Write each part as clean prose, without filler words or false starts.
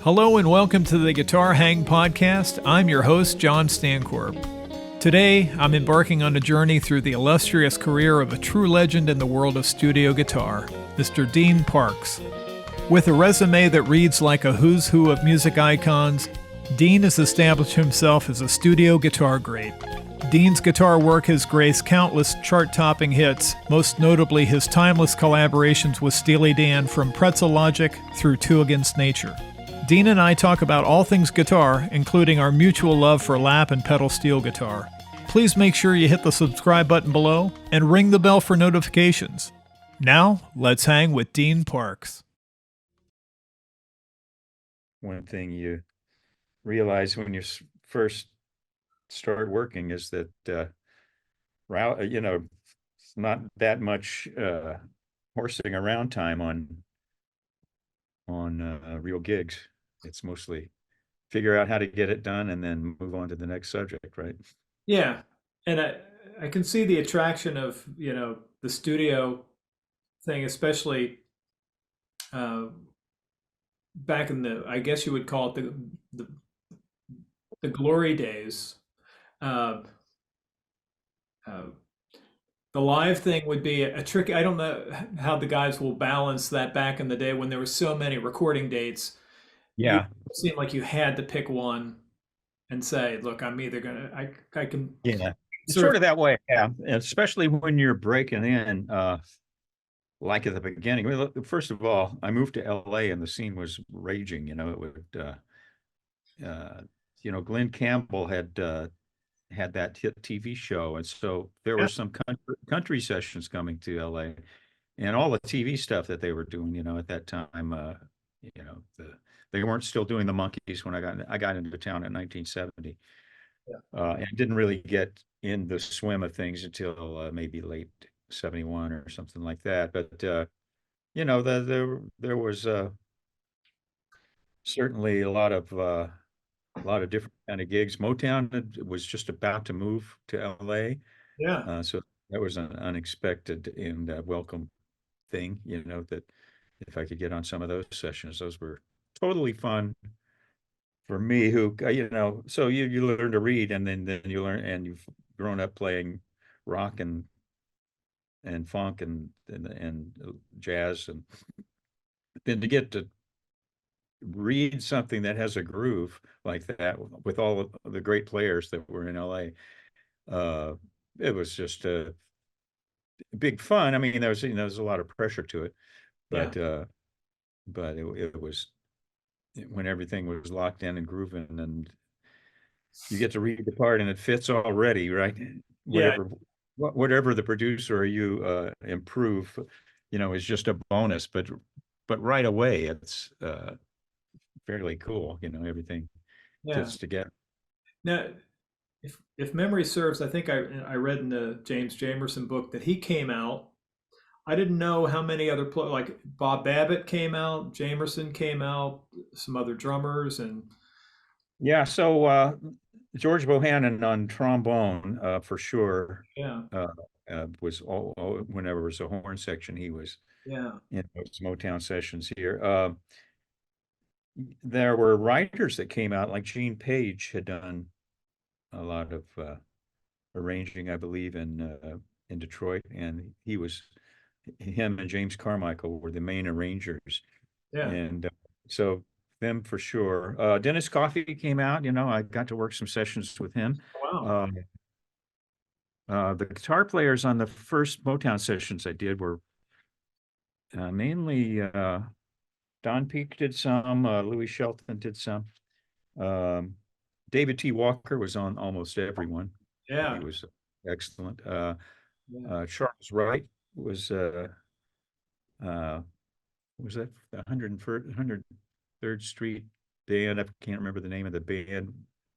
Hello and welcome to the Guitar Hang Podcast. I'm your host, John Stancorp. Today, I'm embarking on a journey through the illustrious career of a true legend in the world of studio guitar, Mr. Dean Parks. With a resume that reads like a who's who of music icons, Dean has established himself as a studio guitar great. Dean's guitar work has graced countless chart-topping hits, most notably his timeless collaborations with Steely Dan from Pretzel Logic through Two Against Nature. Dean and I talk about all things guitar, including our mutual love for lap and pedal steel guitar. Please make sure you hit the subscribe button below and ring the bell for notifications. Now, let's hang with Dean Parks. One thing you realize when you first start working is that, it's not that much horsing around time on real gigs. It's mostly figure out how to get it done and then move on to the next subject, right? Yeah, and I can see the attraction of, the studio thing, especially back in I guess you would call it the glory days. Uh, the live thing would be a tricky. I don't know how the guys will balance that back in the day when there were so many recording dates. Yeah. It seemed like you had to pick one and say, look, I'm either gonna I can Yeah. It's sort of that way, yeah. Especially when you're breaking in, like at the beginning. Well, first of all, I moved to LA and the scene was raging. It would Glenn Campbell had that hit TV show, and so there were some country sessions coming to LA, and all the TV stuff that they were doing. At that time, they weren't still doing the Monkees when I got into town in 1970, and didn't really get in the swim of things until maybe late 71 or something like that. But there was certainly a lot of different kind of gigs. Motown was just about to move to LA. Yeah. So that was an unexpected and welcome thing, that if I could get on some of those sessions, those were totally fun for me who, so you learn to read and then you learn, and you've grown up playing rock and funk and jazz, and then to get to read something that has a groove like that with all of the great players that were in LA. It was just a big fun. I mean, there was a lot of pressure to it, but it was when everything was locked in and grooving, and you get to read the part and it fits already, right? Yeah. Whatever the producer or you improve, is just a bonus, but right away it's fairly cool. Everything fits together. Now, if memory serves, I think I read in the James Jamerson book that he came out. I didn't know how many other like Bob Babbitt came out, Jamerson came out, some other drummers, and yeah. So George Bohannon on trombone, for sure. yeah, Was whenever it was a horn section, he was yeah, in those Motown sessions here. There were writers that came out, like Gene Page had done a lot of arranging, I believe, in Detroit, and him and James Carmichael were the main arrangers, yeah. and so them for sure. Dennis Coffey came out. I got to work some sessions with him. Wow. The guitar players on the first Motown sessions I did were mainly Don Peake did some, Louis Shelton did some. David T. Walker was on almost everyone. Yeah. He was excellent. Yeah. Charles Wright was that the 103rd Street band? I can't remember the name of the band.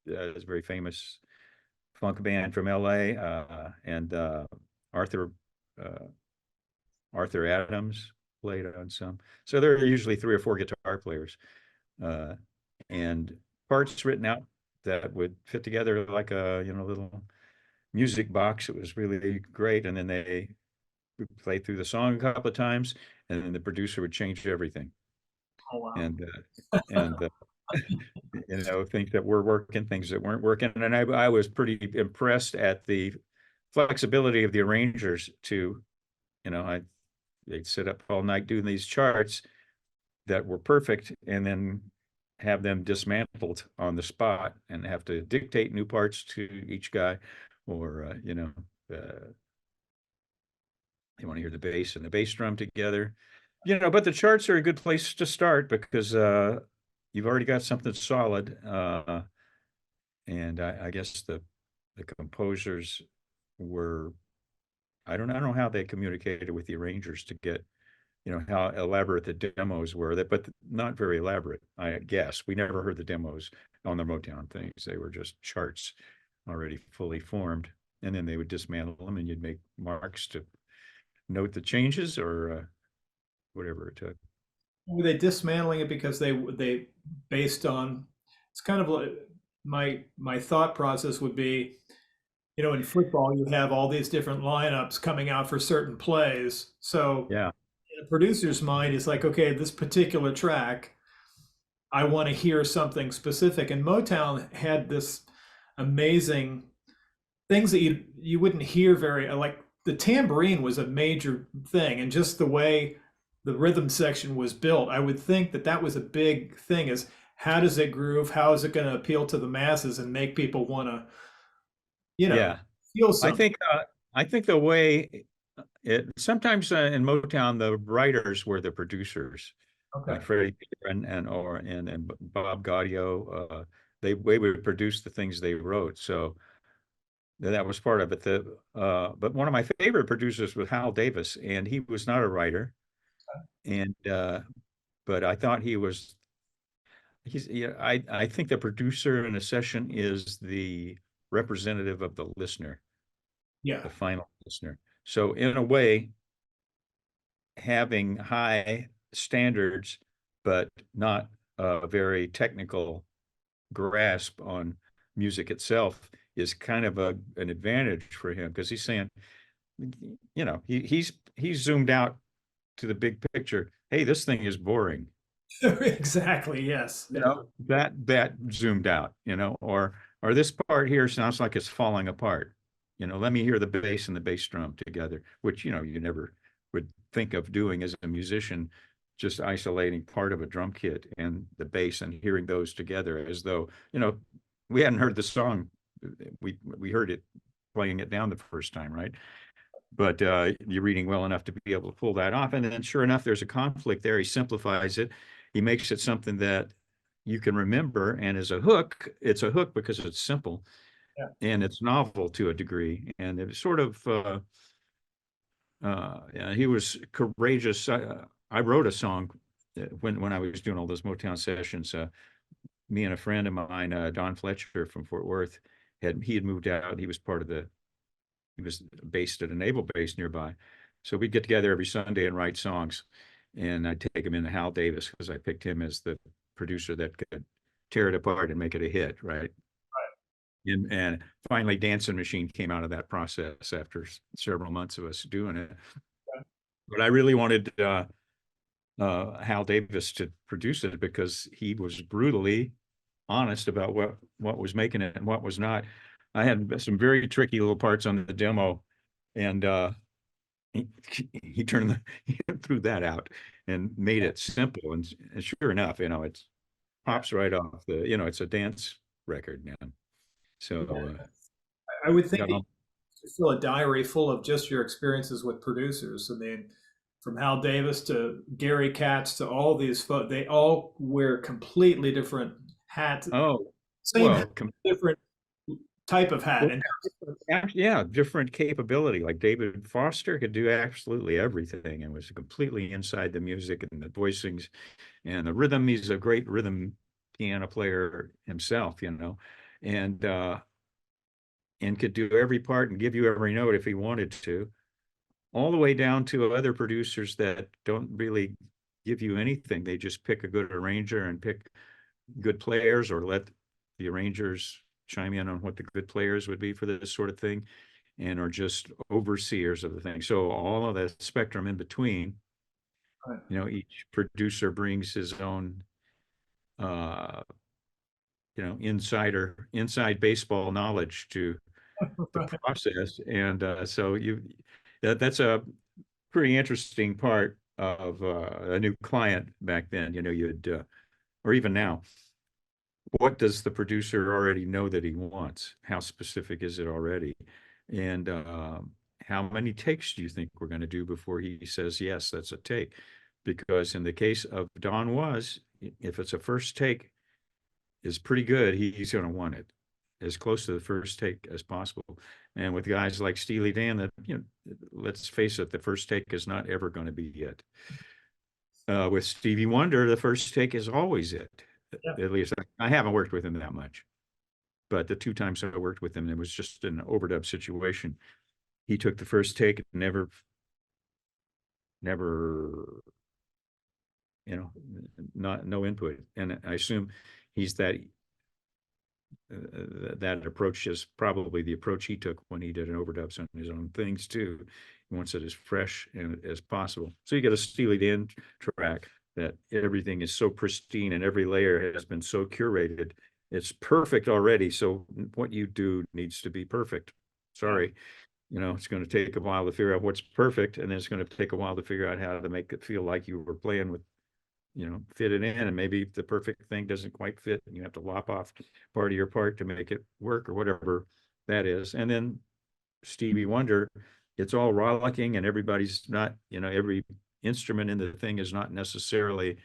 It's a very famous funk band from LA. And Arthur Adams played on some. So there are usually 3 or 4 guitar players, and parts written out that would fit together like a little music box. It was really great. And then they would play through the song a couple of times, and then the producer would change everything. Oh wow. And things that were working, things that weren't working. And I was pretty impressed at the flexibility of the arrangers to, they'd sit up all night doing these charts that were perfect and then have them dismantled on the spot and have to dictate new parts to each guy, or, they want to hear the bass and the bass drum together, but the charts are a good place to start because you've already got something solid. And I guess the composers were, I don't know how they communicated with the arrangers to get, how elaborate the demos were, but not very elaborate, I guess. We never heard the demos on the Motown things. They were just charts already fully formed. And then they would dismantle them and you'd make marks to note the changes or whatever it took. Were they dismantling it because they based on, it's kind of like my thought process would be, in football you have all these different lineups coming out for certain plays. So Yeah. in a producer's mind, it's like, okay, this particular track, I want to hear something specific. And Motown had this amazing things that you wouldn't hear very, like the tambourine was a major thing, and just the way the rhythm section was built, I would think that was a big thing, is how does it groove? How is it going to appeal to the masses and make people want to, Yeah. feel I something? think the way sometimes in Motown, the writers were the producers, Okay. like Freddie and Bob Gaudio. They would produce the things they wrote. So that was part of it. But one of my favorite producers was Hal Davis, and he was not a writer. And but I thought I think the producer in a session is the representative of the listener, Yeah. the final listener. So in a way, having high standards, but not a very technical grasp on music itself is kind of an advantage for him, because he's saying, he's zoomed out to the big picture. Hey, this thing is boring. Exactly. Yes. That zoomed out, or this part here sounds like it's falling apart. Let me hear the bass and the bass drum together, which, you never would think of doing as a musician, just isolating part of a drum kit and the bass and hearing those together as though, we hadn't heard the song. We heard it playing it down the first time, right? But you're reading well enough to be able to pull that off. And then sure enough, there's a conflict there. He simplifies it. He makes it something that you can remember. And as a hook, it's a hook because it's simple. Yeah. And it's novel to a degree. And it was sort of, he was courageous. I wrote a song when I was doing all those Motown sessions. Me and a friend of mine, Don Fletcher from Fort Worth, he had moved out. He was based at a naval base nearby. So we'd get together every Sunday and write songs. And I'd take him into Hal Davis because I picked him as the producer that could tear it apart and make it a hit, right? And finally, Dancing Machine came out of that process after several months of us doing it. But I really wanted Hal Davis to produce it because he was brutally honest about what was making it and what was not. I had some very tricky little parts on the demo, and he threw that out and made it simple. And sure enough, it pops right off it's a dance record now. So I would think that you fill a diary full of just your experiences with producers. I mean, from Hal Davis to Gary Katz to all these folks, they all wear completely different hats. Same hat, different type of hat. And different capability. Like David Foster could do absolutely everything and was completely inside the music and the voicings and the rhythm. He's a great rhythm piano player himself, and could do every part and give you every note if he wanted to, all the way down to other producers that don't really give you anything. They just pick a good arranger and pick good players, or let the arrangers chime in on what the good players would be for this sort of thing, and are just overseers of the thing. So all of that spectrum in between, each producer brings his own inside baseball knowledge to the Right. process. And so that's a pretty interesting part of a new client back then. Or even now, what does the producer already know that he wants? How specific is it already? And how many takes do you think we're going to do before he says, yes, that's a take? Because in the case of Don Was, if it's a first take is pretty good, he's going to want it as close to the first take as possible. And with guys like Steely Dan, that, let's face it, the first take is not ever going to be it. With Stevie Wonder, the first take is always it. Yeah. At least I haven't worked with him that much, but the 2 times I worked with him, it was just an overdub situation. He took the first take, never, no input. And I assume he's that approach is probably the approach he took when he did an overdubs on his own things too. He wants it as fresh and as possible. So you get a Steely Dan track that everything is so pristine and every layer has been so curated. It's perfect already. So what you do needs to be perfect. Sorry. It's going to take a while to figure out what's perfect, and then it's going to take a while to figure out how to make it feel like you were playing with, fit it in, and maybe the perfect thing doesn't quite fit, and you have to lop off part of your part to make it work or whatever that is. And then Stevie Wonder, it's all rollicking, and everybody's not, every instrument in the thing is not necessarily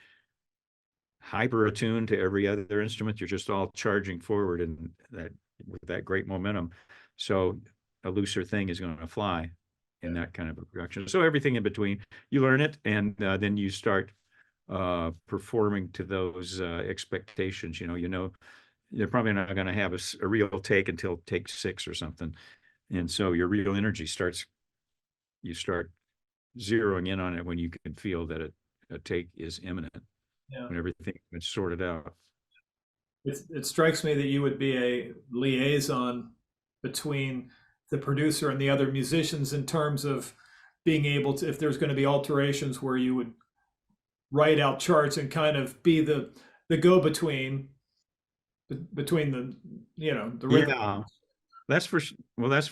hyper attuned to every other instrument. You're just all charging forward and that with that great momentum. So a looser thing is going to fly in that kind of a production. So everything in between, you learn it, and then you start performing to those expectations. You're probably not going to have a real take until take 6 or something, and so your real energy you start zeroing in on it when you can feel that a take is imminent. Yeah. When everything is sorted out. It strikes me that you would be a liaison between the producer and the other musicians in terms of being able to, if there's going to be alterations, where you would write out charts and kind of be the go-between between the rhythm. Yeah, that's for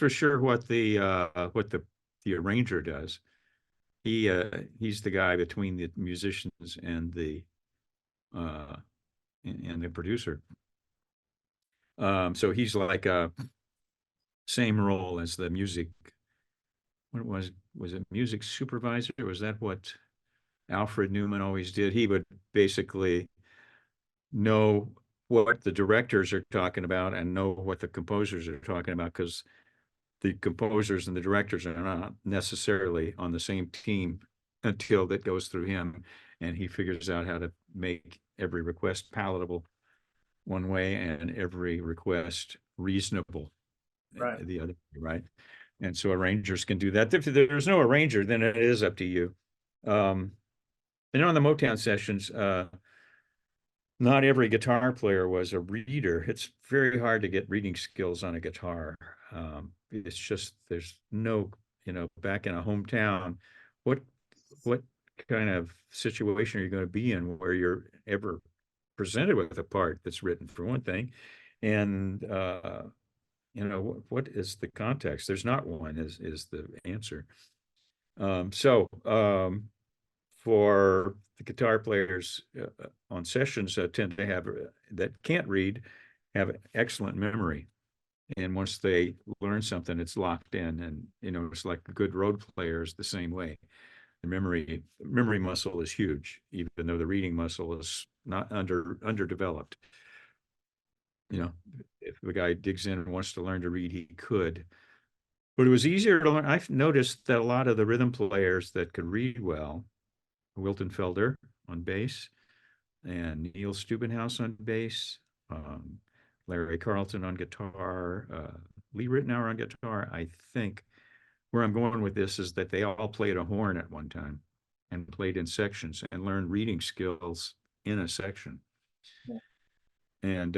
sure what the arranger does. He's the guy between the musicians and the producer. So he's like a same role as the music. What was it music supervisor? Was that what Alfred Newman always did? He would basically know what the directors are talking about and know what the composers are talking about, because the composers and the directors are not necessarily on the same team until that goes through him, and he figures out how to make every request palatable one way and every request reasonable the other way, right? And so arrangers can do that. If there's no arranger, then it is up to you. On the Motown sessions, not every guitar player was a reader. It's very hard to get reading skills on a guitar. It's just, there's no, back in a hometown, what kind of situation are you going to be in where you're ever presented with a part that's written, for one thing? And, what is the context? There's not one, is the answer. For the guitar players on sessions tend to have that can't read, have excellent memory, and once they learn something, it's locked in. And it's like a good road player is the same way. The memory muscle is huge, even though the reading muscle is not underdeveloped. If the guy digs in and wants to learn to read, he could. But it was easier to learn. I've noticed that a lot of the rhythm players that could read well, Wilton Felder on bass, and Neil Stubbenhaus on bass, Larry Carlton on guitar, Lee Ritenour on guitar. I think where I'm going with this is that they all played a horn at one time and played in sections and learned reading skills in a section. And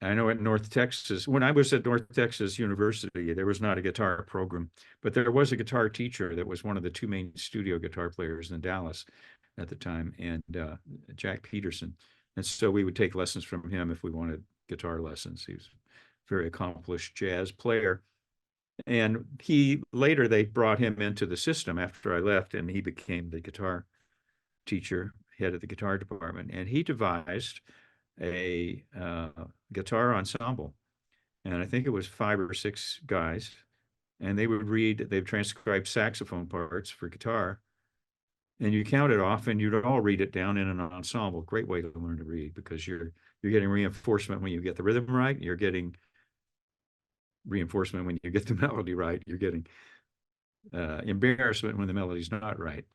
I know at North Texas, when I was at North Texas University, there was not a guitar program, but there was a guitar teacher that was one of the 2 main studio guitar players in Dallas at the time, and Jack Peterson. And so we would take lessons from him if we wanted guitar lessons. He was a very accomplished jazz player. And later they brought him into the system after I left, and he became the guitar teacher, head of the guitar department. And he devised a guitar ensemble. And I think it was 5 or 6 guys. And they'd transcribe saxophone parts for guitar. And you count it off and you'd all read it down in an ensemble. Great way to learn to read, because you're getting reinforcement when you get the rhythm right. You're getting reinforcement when you get the melody right. You're getting embarrassment when the melody's not right.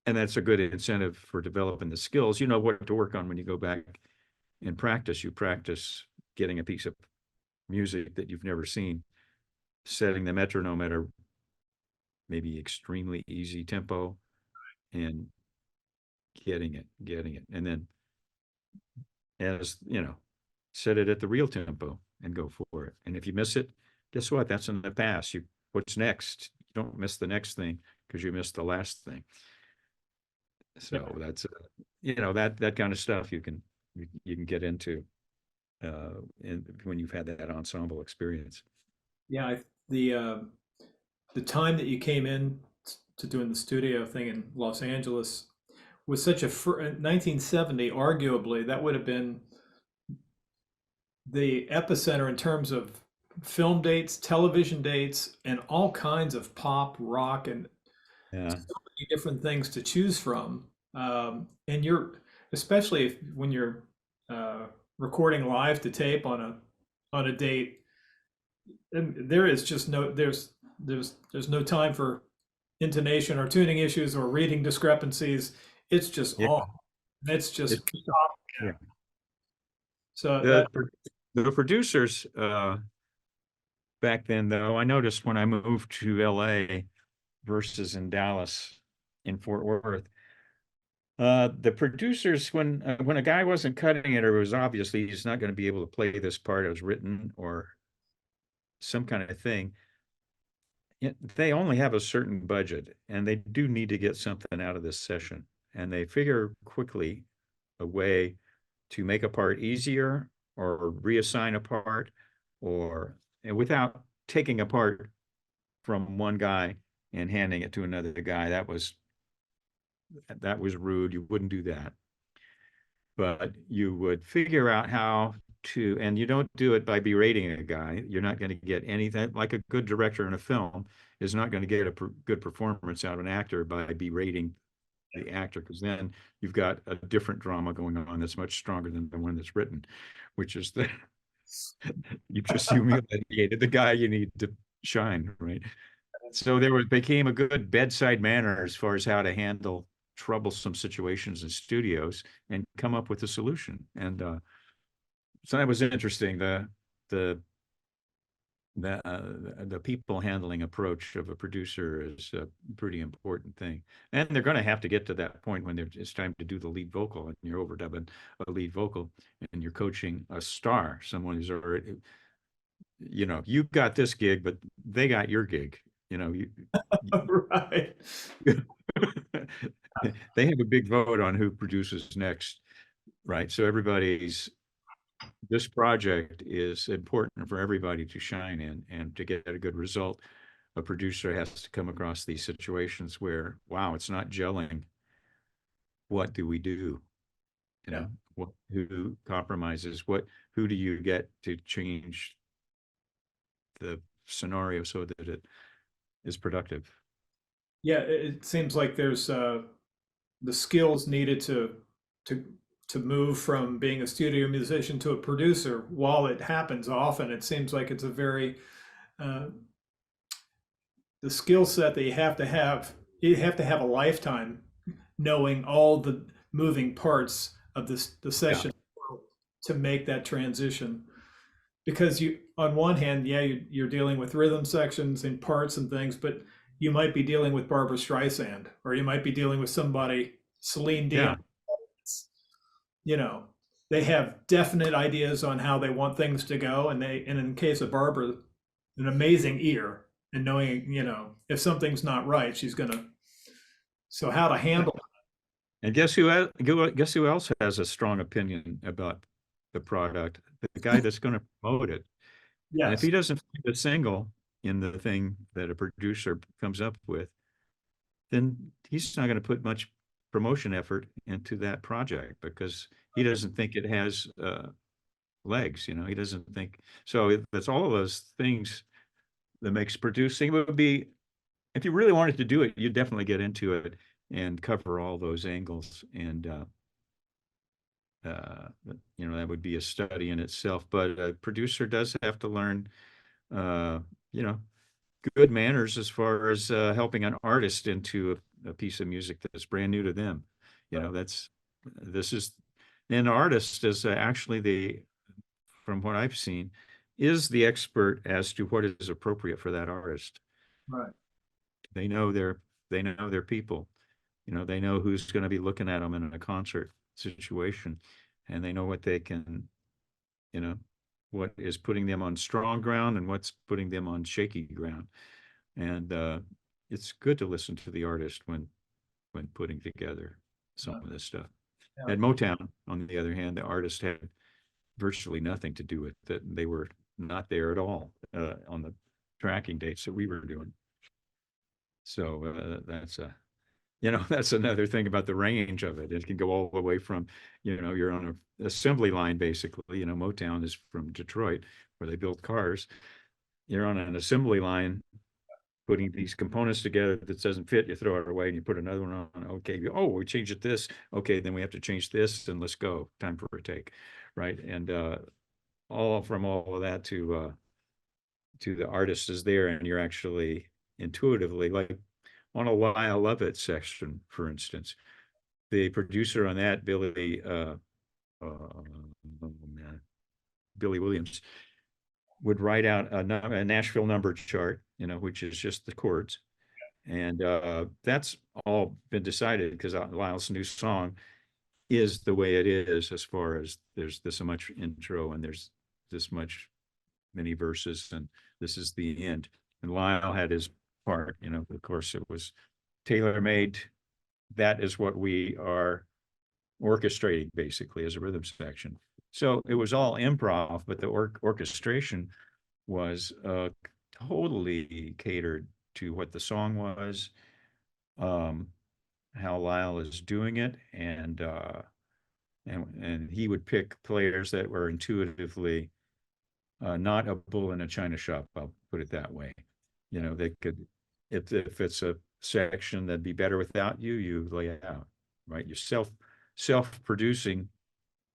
And that's a good incentive for developing the skills. You know what to work on when you go back and practice. You practice getting a piece of music that you've never seen, setting the metronome at a maybe extremely easy tempo, and getting it. And then, as you know, set it at the real tempo and go for it. And if you miss it, guess what? That's in the past. What's next? You don't miss the next thing because you missed the last thing. So that's that kind of stuff you can get into when you've had that ensemble experience. Yeah, the time that you came in to doing the studio thing in Los Angeles was such a 1970. Arguably, that would have been the epicenter in terms of film dates, television dates, and all kinds of pop, rock, and Yeah. so many different things to choose from. And especially when you're recording live to tape on a date, and there is just there's no time for intonation or tuning issues or reading discrepancies. It's just Yeah. on. It's just Yeah. So the producers back then, though, I noticed when I moved to LA versus in Dallas, in Fort Worth, the producers, when a guy wasn't cutting it, or it was obviously he's not going to be able to play this part as written or some kind of thing, they only have a certain budget, and they do need to get something out of this session. And they figure quickly a way to make a part easier, or reassign a part, and without taking a part from one guy and handing it to another guy. That was rude. You wouldn't do that. But you would figure out how to, and you don't do it by berating a guy. You're not going to get anything. Like a good director in a film is not going to get a good performance out of an actor by berating the actor, because then you've got a different drama going on that's much stronger than the one that's written, which is that you've just humiliated the guy you need to shine, right? So became a good bedside manner as far as how to handle troublesome situations in studios and come up with a solution. And so that was interesting. The people handling approach of a producer is a pretty important thing. And they're going to have to get to that point when it's time to do the lead vocal, and you're overdubbing a lead vocal, and you're coaching a star, someone who's already, you got this gig, but they got your gig. right. They have a big vote on who produces next, right? So this project is important for everybody to shine in, and to get a good result. A producer has to come across these situations where, wow, it's not gelling. What do we do? Who compromises? Who do you get to change the scenario so that it is productive? Yeah, it seems like there's the skills needed to move from being a studio musician to a producer. While it happens often, it seems like it's a very the skill set that you have to have. You have to have a lifetime knowing all the moving parts of the session to make that transition. Because on one hand, you're dealing with rhythm sections and parts and things, but you might be dealing with Barbra Streisand, or you might be dealing with Celine Dion. They have definite ideas on how they want things to go, and in the case of Barbara, an amazing ear, and knowing, if something's not right, she's gonna. So how to handle it. And guess who else has a strong opinion about the product, the guy that's going to promote it. And if Yes. he doesn't find a single in the thing that a producer comes up with, then he's not going to put much promotion effort into that project because he doesn't think it has legs. He doesn't think so. That's all of those things that makes producing. It would be, if you really wanted to do it, you'd definitely get into it and cover all those angles. And that would be a study in itself. But a producer does have to learn, uh, you know, good manners as far as helping an artist into a piece of music that's brand new to them. This is an artist is actually from what I've seen, is the expert as to what is appropriate for that artist. Right. They know their people. They know who's going to be looking at them in a concert situation, and they know what they can, what is putting them on strong ground and what's putting them on shaky ground. And it's good to listen to the artist when putting together some of this stuff. Yeah. At Motown, on the other hand, the artist had virtually nothing to do with it. They were not there at all on the tracking dates that we were doing. So that's another thing about the range of it. It can go all the way from, you're on an assembly line, basically. Motown is from Detroit, where they build cars. You're on an assembly line putting these components together that doesn't fit, you throw it away and you put another one on. Okay, we changed it this. Okay, then we have to change this and let's go. Time for a take, right? And all of that to the artist is there, and you're actually intuitively, like on a Lyle Lovett section, for instance, the producer on that, Billy Williams, would write out a Nashville number chart, which is just the chords. And that's all been decided because Lyle's new song is the way it is, as far as there's this much intro and there's this much many verses and this is the end. And Lyle had his part, of course it was tailor-made. That is what we are orchestrating basically as a rhythm section. So it was all improv, but the orchestration was totally catered to what the song was, how Lyle is doing it, and he would pick players that were intuitively not a bull in a china shop. I'll put it that way. They could, if it's a section that'd be better without you, you lay it out, right? You're self-producing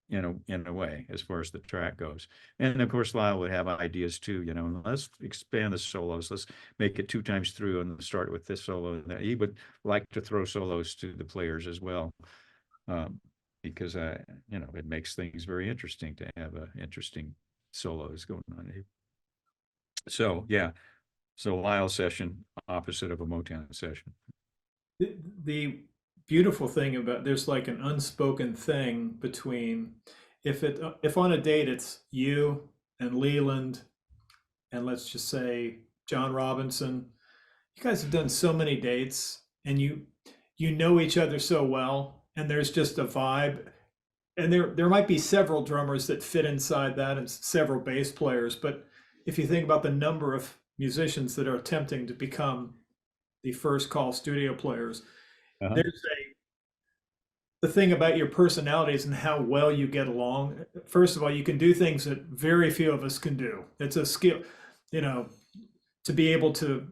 in a way, as far as the track goes. And of course, Lyle would have ideas too, let's expand the solos. Let's make it 2 times through and start with this solo. He would like to throw solos to the players as well. Because, it makes things very interesting to have interesting solos going on. So, yeah. So Lyle session, opposite of a Motown session. The beautiful thing about, there's like an unspoken thing between, if on a date it's you and Leland and let's just say John Robinson, you guys have done so many dates and you know each other so well, and there's just a vibe. And there might be several drummers that fit inside that and several bass players, but if you think about the number of musicians that are attempting to become the first call studio players, there's the thing about your personalities and how well you get along. First of all, you can do things that very few of us can do. It's a skill, to be able to,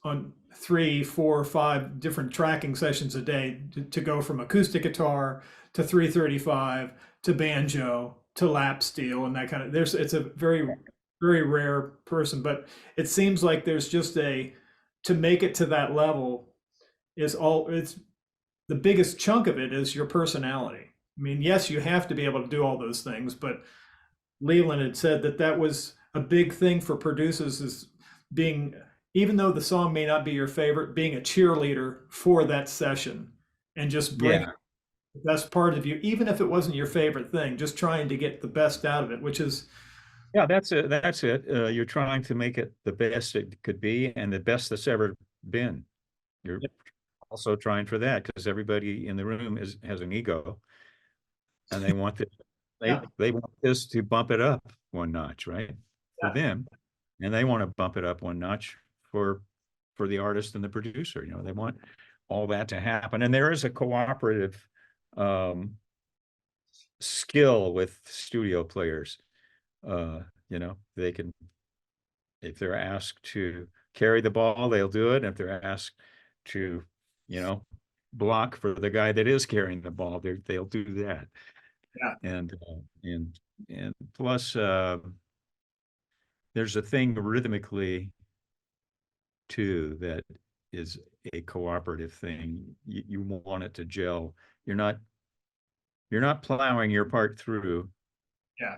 on 3, 4, 5 different tracking sessions a day, to go from acoustic guitar to 335 to banjo to lap steel and that kind of, it's a very, very rare person. But it seems like there's just to make it to that level it's the biggest chunk of it is your personality. I mean, yes, you have to be able to do all those things, but Leland had said that was a big thing for producers, is being, even though the song may not be your favorite, being a cheerleader for that session and just bring the best part of you, even if it wasn't your favorite thing, just trying to get the best out of it, which is. Yeah, that's it. You're trying to make it the best it could be and the best that's ever been. You're also trying for that because everybody in the room has an ego, and they want Yeah. They want this to bump it up one notch, right? For Yeah. them. And they want to bump it up one notch for the artist and the producer. You know, they want all that to happen. And there is a cooperative um, skill with studio players. You know, they can, if they're asked to carry the ball, they'll do it. If they're asked to, you know, block for the guy that is carrying the ball, they'll do that. Yeah. And plus, there's a thing rhythmically too that is a cooperative thing. You want it to gel. You're not you're not plowing your part through Yeah.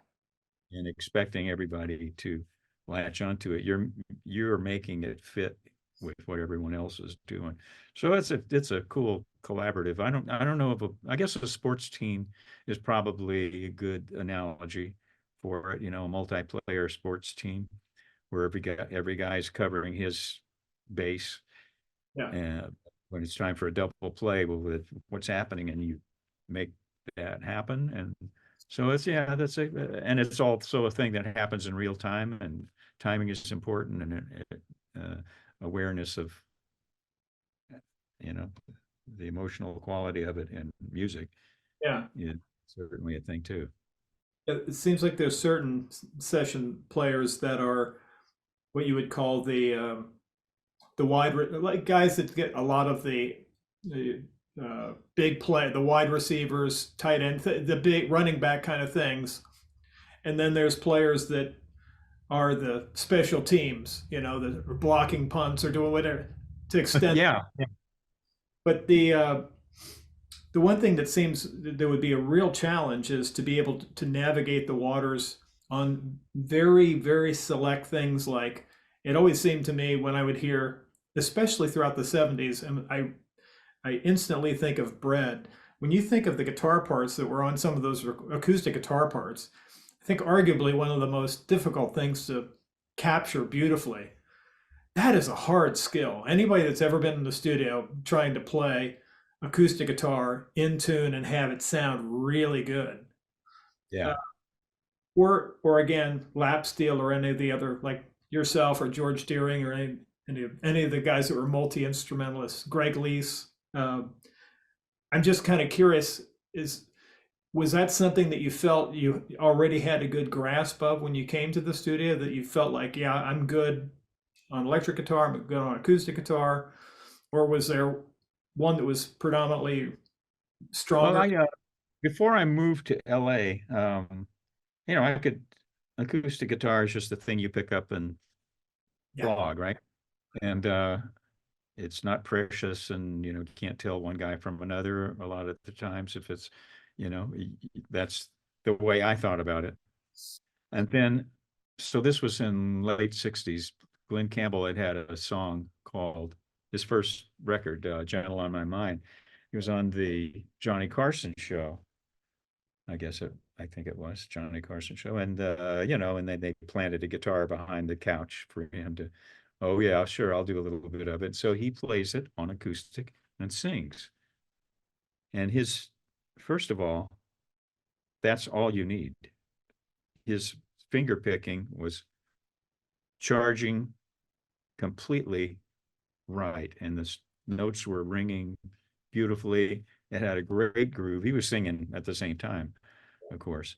and expecting everybody to latch onto it. You're making it fit with what everyone else is doing. So it's a cool collaborative. I don't know if I guess a sports team is probably a good analogy for it. You know, a multiplayer sports team where every guy's covering his base, Yeah. and when it's time for a double play with what's happening, and you make that happen. And so it's, yeah, that's and it's also a thing that happens in real time, and timing is important, and awareness of, you know, the emotional quality of it in music Yeah. is certainly a thing too. It seems like there's certain session players that are what you would call the like guys that get a lot of the big play, the wide receivers, tight end, the big running back kind of things. And then there's players that are the special teams, you know, that are blocking punts or doing whatever to extend. Yeah. But the one thing that seems there would be a real challenge is to be able to navigate the waters on very, very select things. Like it always seemed to me when I would hear, especially throughout the 70s, and I instantly think of Bread. When you think of the guitar parts that were on some of those acoustic guitar parts, I think arguably one of the most difficult things to capture beautifully. That is a hard skill. Anybody that's ever been in the studio trying to play acoustic guitar in tune and have it sound really good. Uh, Yeah. or again, lap steel or any of the other, like yourself or George Deering or any of the guys that were multi-instrumentalists, Greg Lease. I'm just kind of curious, was that something that you felt you already had a good grasp of when you came to the studio, that you felt like, yeah, I'm good on electric guitar, I'm good on acoustic guitar, or was there one that was predominantly Well, stronger? I before I moved to LA, you know, I could acoustic guitar is just the thing you pick up and Yeah. flog, right? And it's not precious, and you know, you can't tell one guy from another a lot of the times if it's, you know, that's the way I thought about it. And then, so this was in late 60s. Glenn Campbell had a song called, his first record, Gentle on My Mind. He was on the Johnny Carson show. I think it was Johnny Carson show. And, you know, and then they planted a guitar behind the couch for him to, oh yeah, sure, I'll do a little bit of it. So he plays it on acoustic and sings. And first of all, that's all you need. His finger picking was charging completely right, and the notes were ringing beautifully. It had a great groove. He was singing at the same time, of course.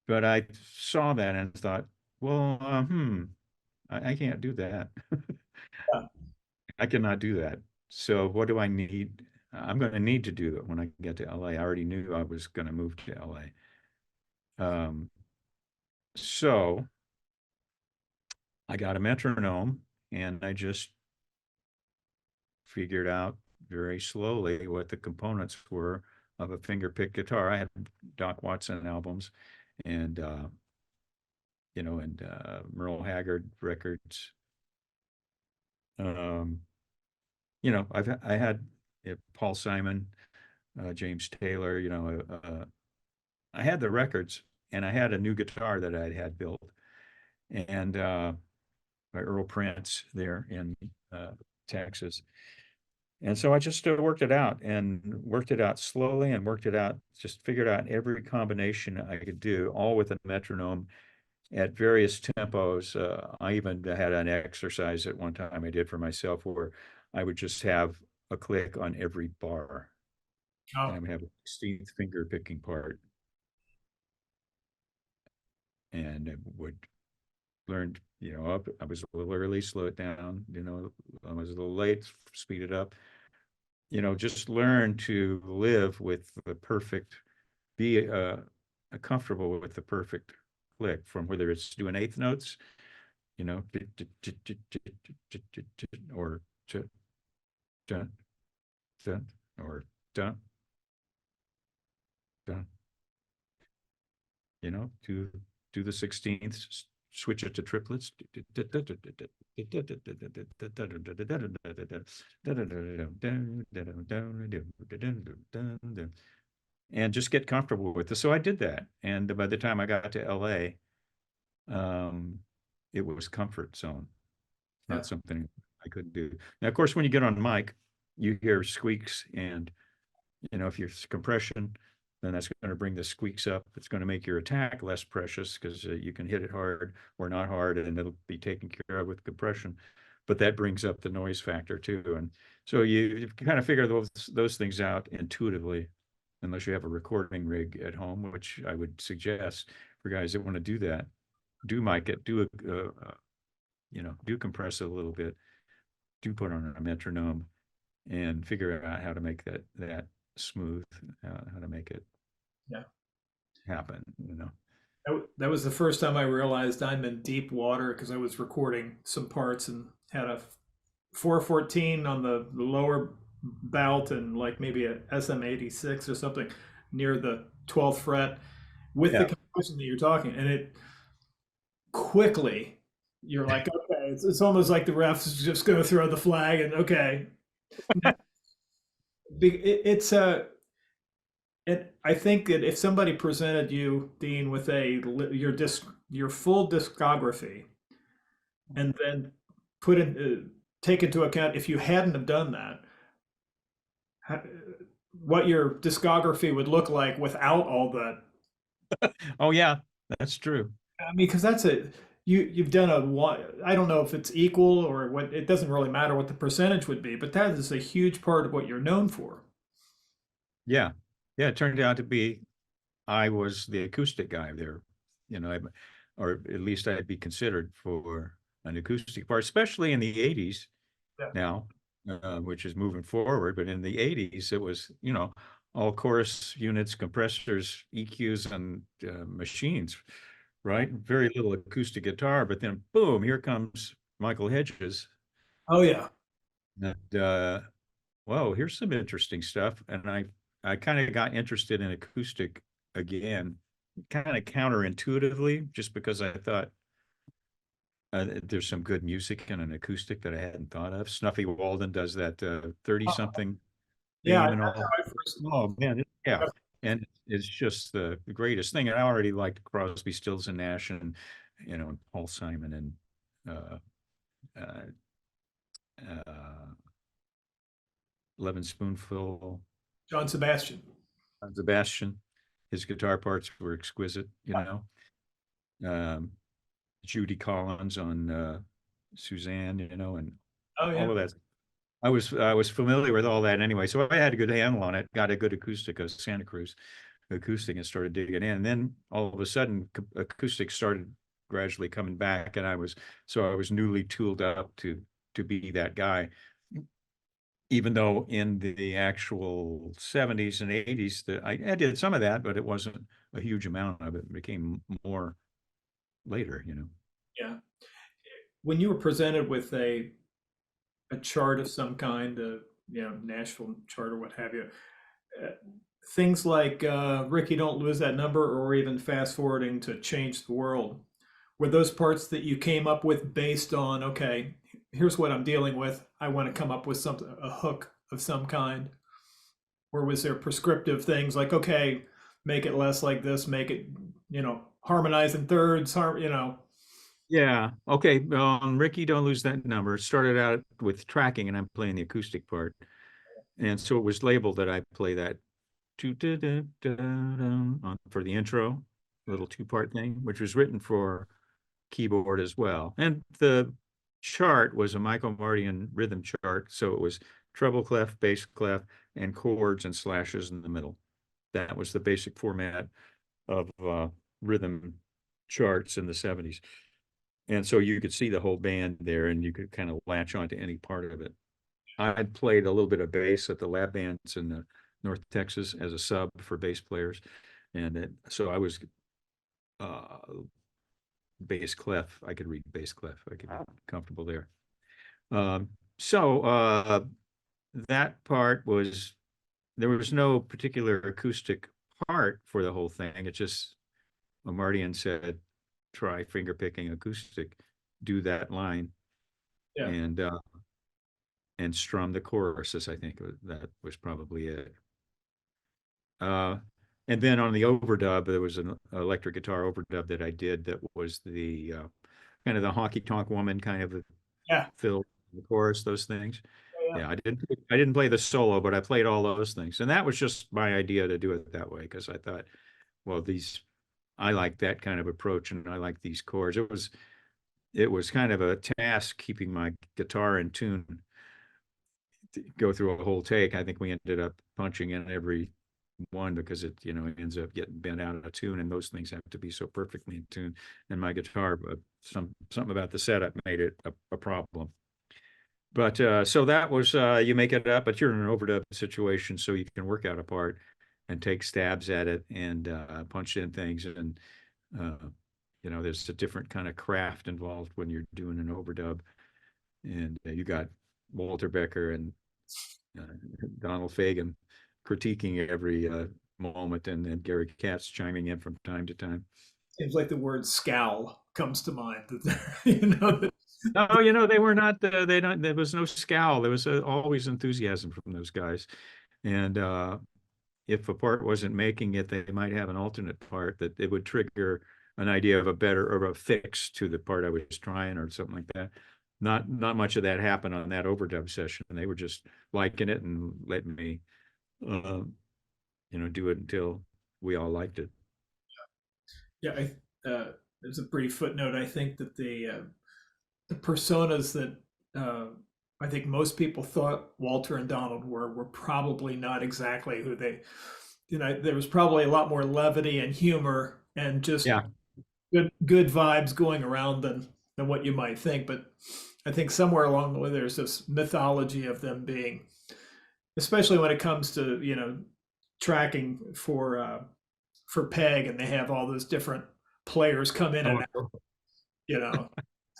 But I saw that and thought, well, I can't do that. Yeah. I cannot do that. So what do I need? I'm going to need to do that when I get to LA. I already knew I was going to move to LA. So I got a metronome, and I just figured out very slowly what the components were of a fingerpick guitar. I had Doc Watson albums, and you know, and Merle Haggard records. Um, you know, I had Paul Simon, James Taylor. You know, I had the records, and I had a new guitar that I had built, and by Earl Prince there in Texas. And so I just worked it out and worked it out slowly and worked it out, just figured out every combination I could do, all with a metronome at various tempos. I even had an exercise at one time I did for myself where I would just have a click on every bar, and I Oh, would have a 16th finger picking part, and I would learn, up. I was a little early, slow it down. I was a little late, speed it up. Just learn to live with the perfect, be comfortable with the perfect click, from whether it's doing eighth notes, or dun, dun, or dun, dun, do the 16th, switch it to triplets. And just get comfortable with it. So I did that. And by the time I got to LA, it was comfort zone, yeah, not something I couldn't do. Now, of course, when you get on mic, you hear squeaks, and if you're compression, then that's going to bring the squeaks up. It's going to make your attack less precious because you can hit it hard or not hard, and it'll be taken care of with compression. But that brings up the noise factor too. And so you kind of figure those things out intuitively, unless you have a recording rig at home, which I would suggest for guys that want to do that. Do mic it, do compress it a little bit, do put on a metronome, and figure out how to make that smooth, how to make it yeah. happen. That was the first time I realized I'm in deep water because I was recording some parts and had a 414 on the lower belt and like maybe a SM86 or something near the 12th fret with the Yeah. compression that you're talking, and it quickly you're like, okay, it's almost like the ref's just going to throw the flag and okay, it's a. And I think that if somebody presented you, Dean, with your full discography, and then put in take into account if you hadn't have done that, ha- what your discography would look like without all that. Oh yeah, that's true. I mean, because that's a you've done a one. I don't know if it's equal or what. It doesn't really matter what the percentage would be, but that is a huge part of what you're known for. Yeah. Yeah, it turned out to be I was the acoustic guy there, or at least I'd be considered for an acoustic part, especially in the 80s Yeah. now, which is moving forward. But in the 80s, it was, all chorus units, compressors, EQs, and machines, right? Very little acoustic guitar. But then, boom, here comes Michael Hedges. Oh yeah. And, whoa, here's some interesting stuff. And I kind of got interested in acoustic again, kind of counterintuitively, just because I thought there's some good music in an acoustic that I hadn't thought of. Snuffy Walden does that 30 something Yeah. theme That's and how all. I first. Oh man, yeah. And it's just the greatest thing. And I already liked Crosby, Stills and Nash, and Paul Simon, and uh, uh, Levin Spoonful, John Sebastian. Sebastian. His guitar parts were exquisite. Um, Judy Collins on Suzanne, and Oh all yeah. of that. I was familiar with all that anyway, so I had a good handle on it. Got a good acoustic of Santa Cruz acoustic and started digging in. And then all of a sudden, acoustic started gradually coming back, and I was newly tooled up to be that guy. Even though in the actual 70s and 80s, that I did some of that, but it wasn't a huge amount of it. It became more later. Yeah. When you were presented with a chart of some kind, Nashville chart or what have you, uh, things like Ricky, don't lose that number, or even fast forwarding to Change the World, were those parts that you came up with based on, okay, here's what I'm dealing with. I want to come up with something, a hook of some kind, or was there prescriptive things like, okay, make it less like this, make it, harmonize in thirds, Yeah. Okay. Ricky, don't lose that number. It started out with tracking, and I'm playing the acoustic part. And so it was labeled that I play that for the intro, little two-part thing, which was written for keyboard as well. And the chart was a Michael Mardian rhythm chart. So it was treble clef, bass clef, and chords and slashes in the middle. That was the basic format of rhythm charts in the 70s. And so you could see the whole band there and you could kind of latch onto any part of it. I played a little bit of bass at the lab bands in North Texas as a sub for bass players. So I was uh, bass clef. I could read bass clef. I could be comfortable there. So that part was, there was no particular acoustic part for the whole thing. It just, Mardian said, try fingerpicking acoustic, do that line, Yeah. and strum the choruses. I think that was probably it. And then on the overdub, there was an electric guitar overdub that I did that was the kind of the honky tonk woman kind of a Yeah. fill the chorus, those things. Yeah. Yeah, I didn't play the solo, but I played all those things. And that was just my idea to do it that way because I thought, well, I like that kind of approach and I like these chords. It was kind of a task keeping my guitar in tune to go through a whole take. I think we ended up punching in every one because it, ends up getting bent out of tune, and those things have to be so perfectly in tune. And my guitar, something about the setup made it a problem. But so that was you make it up, but you're in an overdub situation, so you can work out a part and take stabs at it and punch in things. And there's a different kind of craft involved when you're doing an overdub. And you got Walter Becker and Donald Fagen critiquing every moment, and then Gary Katz chiming in from time to time. Seems like the word scowl comes to mind. That No, they were not. There was no scowl. There was always enthusiasm from those guys, and if a part wasn't making it, they might have an alternate part that it would trigger an idea of a better or a fix to the part I was trying or something like that. Not much of that happened on that overdub session. They were just liking it and letting me, do it until we all liked it. Yeah, there's a brief footnote. I think that the personas that I think most people thought Walter and Donald were probably not exactly who they. There was probably a lot more levity and humor and just Yeah. good vibes going around than what you might think. But I think somewhere along the way there's this mythology of them being, especially when it comes to tracking for Peg, and they have all those different players come in and out.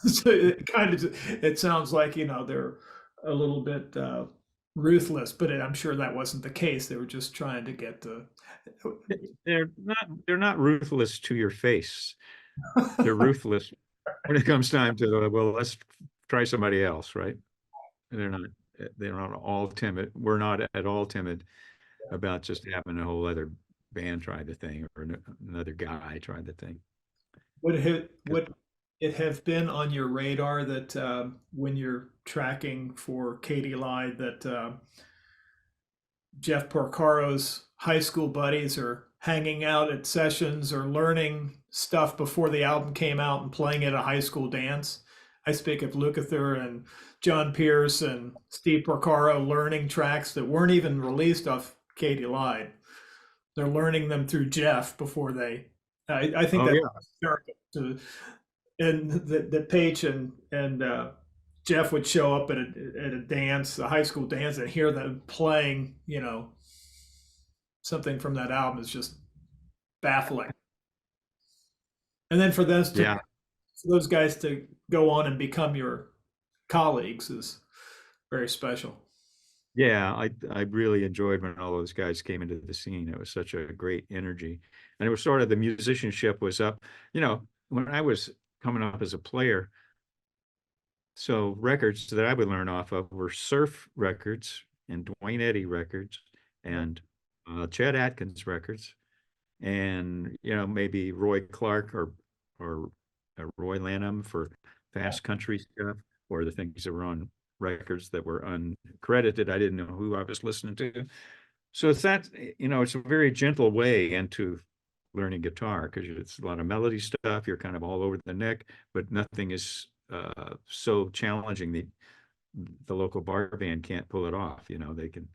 So it sounds like they're a little bit ruthless, but I'm sure that wasn't the case. They were just trying to get the. They're not ruthless to your face. They're ruthless when it comes time to let's try somebody else, right? They're not all timid. We're not at all timid about just having a whole other band try the thing or another guy try the thing. Would it have been on your radar that when you're tracking for Katie Lyde that Jeff Porcaro's high school buddies are hanging out at sessions or learning stuff before the album came out and playing at a high school dance? I speak of Lukather and John Pierce and Steve Porcaro learning tracks that weren't even released off Katie Lyde. They're learning them through Jeff before they. I think that and that Paige and Jeff would show up at a dance, a high school dance, and hear them playing, something from that album is just baffling. And then for those guys to go on and become your colleagues is very special. Yeah, I really enjoyed when all those guys came into the scene. It was such a great energy. And it was sort of the musicianship was up. When I was coming up as a player, so records that I would learn off of were Surf records and Dwayne Eddy records and Chet Atkins records and maybe Roy Clark or Roy Lanham for fast country stuff or the things that were on records that were uncredited. I didn't know who I was listening to. So it's that, it's a very gentle way into learning guitar because it's a lot of melody stuff. You're kind of all over the neck, but nothing is so challenging that the local bar band can't pull it off. They can.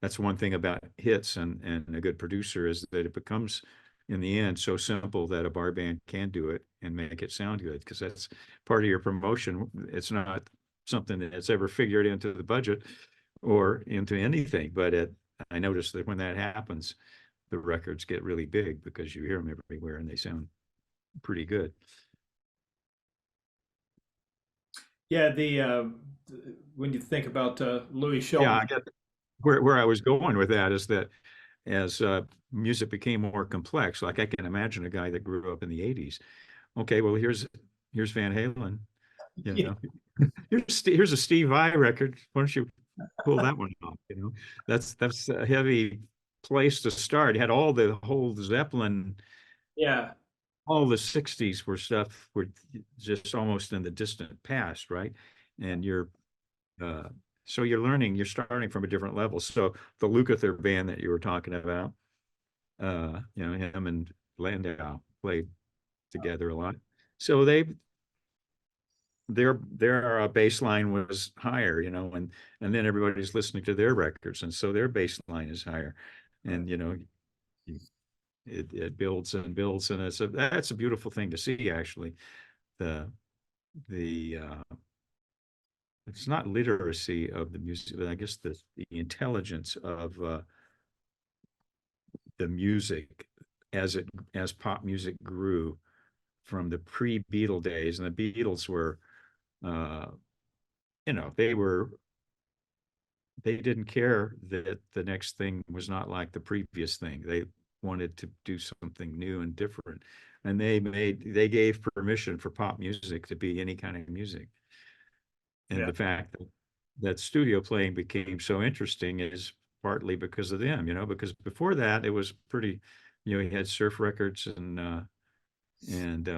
That's one thing about hits and a good producer is that it becomes in the end so simple that a bar band can do it and make it sound good because that's part of your promotion. It's not something that's ever figured into the budget or into anything, but I noticed that when that happens, the records get really big because you hear them everywhere and they sound pretty good. Yeah, the when you think about Louis Yeah, Shelton. I get where I was going with that is that as music became more complex, like I can imagine a guy that grew up in the 80s. Okay, well here's Van Halen, you Yeah, know. Here's a Steve Vai record. Why don't you pull that one off? That's a heavy place to start. You had all the whole Zeppelin, yeah, all the 60s were just almost in the distant past, right? And uh so you're starting from a different level. So the Lukather band that you were talking about, him and Landau played together a lot. So their bass line was higher, and then everybody's listening to their records, and so their bass line is higher, and it builds and builds, and that's a beautiful thing to see actually. The the It's not literacy of the music, but I guess the intelligence of the music as pop music grew from the pre-Beatle days, and the Beatles were, uh, they didn't care that the next thing was not like the previous thing. They wanted to do something new and different, and they gave permission for pop music to be any kind of music. And yeah, the fact that studio playing became so interesting is partly because of them, because before that it was pretty, you had surf records and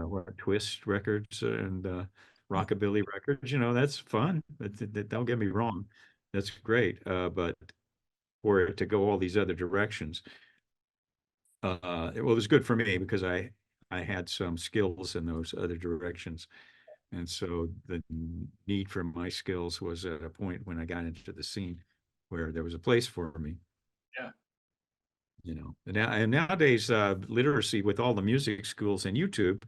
what twist records and rockabilly records. That's fun. Don't get me wrong, that's great. But for it to go all these other directions, it was good for me because I had some skills in those other directions. And so the need for my skills was at a point when I got into the scene where there was a place for me, yeah, And nowadays, literacy with all the music schools and YouTube,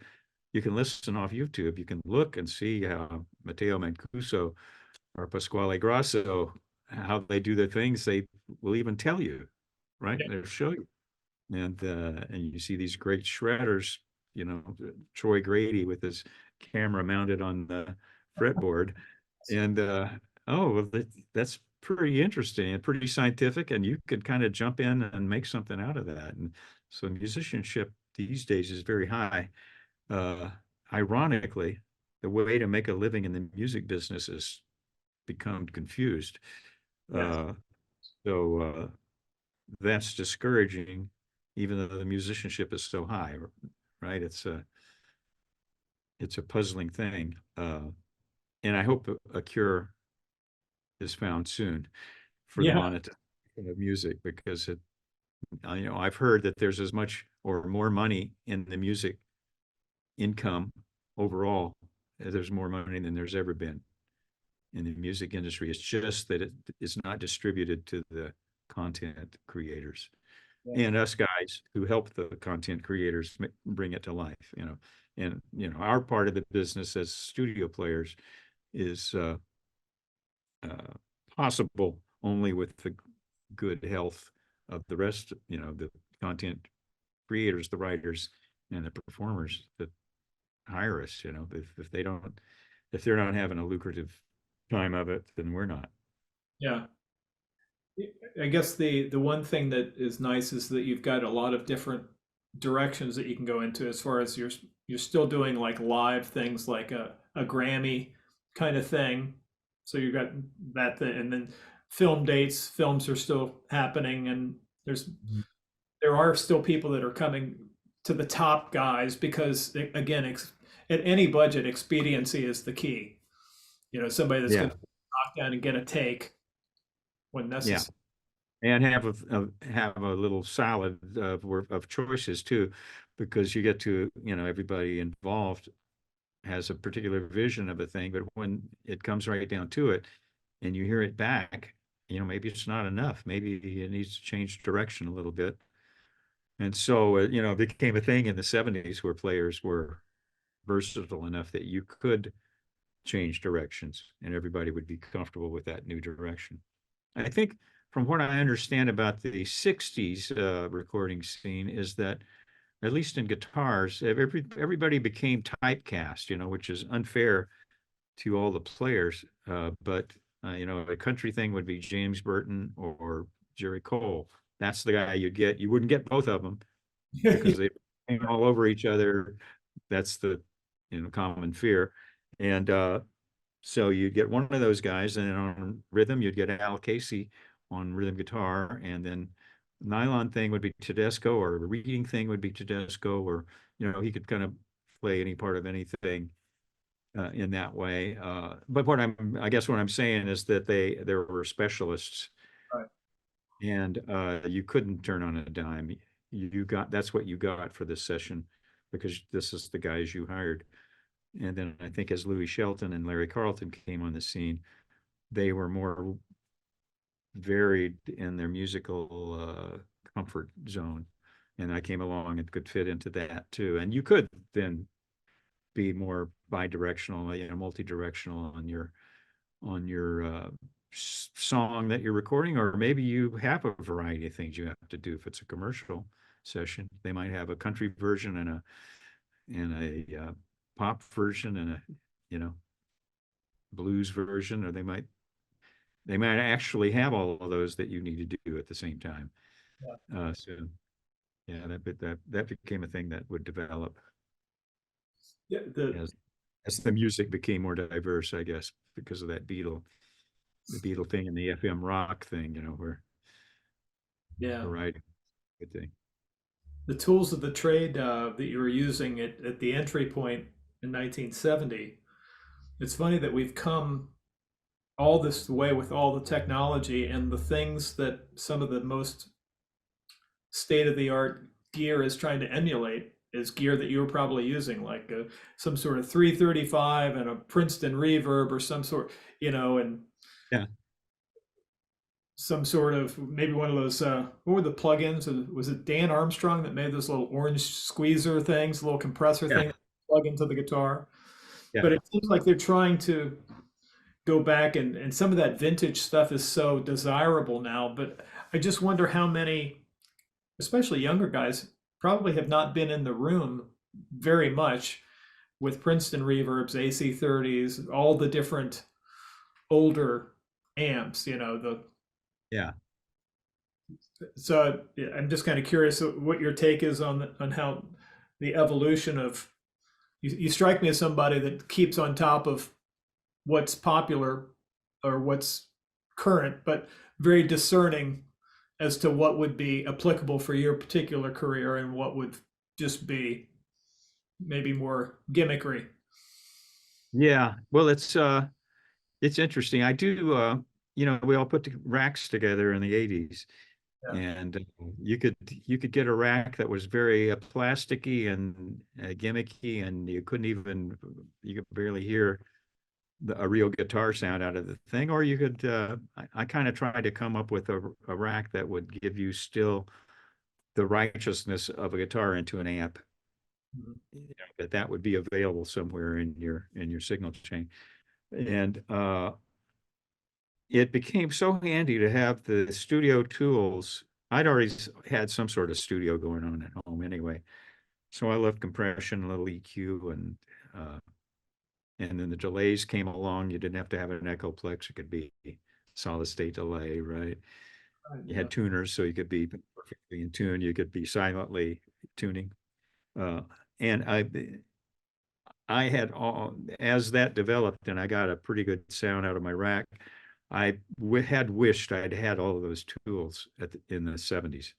you can listen off YouTube. You can look and see how Matteo Mancuso or Pasquale Grasso, how they do their things. They will even tell you, right? yeah, They'll show you. And you see these great shredders, Troy Grady with his camera mounted on the fretboard, and well, that's pretty interesting and pretty scientific, and you could kind of jump in and make something out of that. And so musicianship these days is very high. Uh, Ironically, the way to make a living in the music business has become confused. yeah, Uh, so that's discouraging, even though the musicianship is so high, right? It's a puzzling thing, and I hope a cure is found soon for the yeah, monetization of music because I've heard that there's as much or more money in the music income overall. There's more money than there's ever been in the music industry. It's just that it is not distributed to the content creators yeah, and us guys who help the content creators bring it to life, and our part of the business as studio players is uh, possible only with the good health of the rest, the content creators, the writers, and the performers that hire us. If they're not having a lucrative time of it, then we're not. yeah. I guess the one thing that is nice is that you've got a lot of different directions that you can go into as far as you're still doing like live things like a Grammy kind of thing. So you got that thing, and then film dates, films are still happening, and there are still people that are coming to the top guys because again, at any budget, expediency is the key. Somebody that's going Yeah. to knock down and get a take when Yeah. necessary. And have a little salad of choices too, because you get to, everybody involved has a particular vision of a thing, but when it comes right down to it and you hear it back, maybe it's not enough. Maybe it needs to change direction a little bit. And so, it became a thing in the 70s where players were versatile enough that you could change directions and everybody would be comfortable with that new direction. I think from what I understand about the 60s recording scene is that, at least in guitars, everybody became typecast, which is unfair to all the players. But a country thing would be James Burton or Jerry Cole. That's the guy you'd get. You wouldn't get both of them because they came all over each other. That's the common fear. And so you'd get one of those guys, and then on rhythm, you'd get Al Casey on rhythm guitar, and then nylon thing would be Tedesco, or a reading thing would be Tedesco, or he could kind of play any part of anything in that way. But I guess what I'm saying is that there were specialists, Right. and you couldn't turn on a dime. That's what you got for this session, because this is the guys you hired. And then I think as Louis Shelton and Larry Carlton came on the scene, they were more varied in their musical comfort zone. And I came along and could fit into that too. And you could then be more bi-directional, multi-directional on your song that you're recording, or maybe you have a variety of things you have to do. If it's a commercial session, they might have a country version and a pop version and a blues version, or they might actually have all of those that you need to do at the same time. So yeah, that became a thing that would develop Yeah, as the music became more diverse, I guess, because of the Beatle thing and the FM rock thing, where yeah. variety, good thing. The tools of the trade that you were using at the entry point in 1970. It's funny that we've come all this way with all the technology and the things that some of the most state of the art gear is trying to emulate is gear that you were probably using, like some sort of 335 and a Princeton reverb or some sort, and Yeah, some sort of maybe one of those what were the plugins? Was it Dan Armstrong that made those little orange squeezer things, little compressor yeah, thing that plug into the guitar? yeah, But it seems like they're trying to go back, and some of that vintage stuff is so desirable now. But I just wonder how many, especially younger guys, probably have not been in the room very much with Princeton reverbs, AC30s, all the different older amps, the yeah. so yeah, I'm just kind of curious what your take is on how the evolution of you strike me as somebody that keeps on top of what's popular or what's current, but very discerning as to what would be applicable for your particular career and what would just be maybe more gimmickry. Yeah. Well, it's interesting. I do we all put the racks together in the 80s, Yeah. and you could get a rack that was very plasticky and gimmicky, and you could barely hear a real guitar sound out of the thing. Or you could I kind of tried to come up with a rack that would give you still the righteousness of a guitar into an amp, Mhm. that would be available somewhere in your signal chain. And it became so handy to have the studio tools. I'd already had some sort of studio going on at home anyway. So I left compression, a little EQ, and then the delays came along. You didn't have to have an Echoplex. It could be solid state delay, right? You Yeah. had tuners, so you could be perfectly in tune. You could be silently tuning. Uh, and I had all, as that developed and I got a pretty good sound out of my rack, had wished I'd had all of those tools in the 70s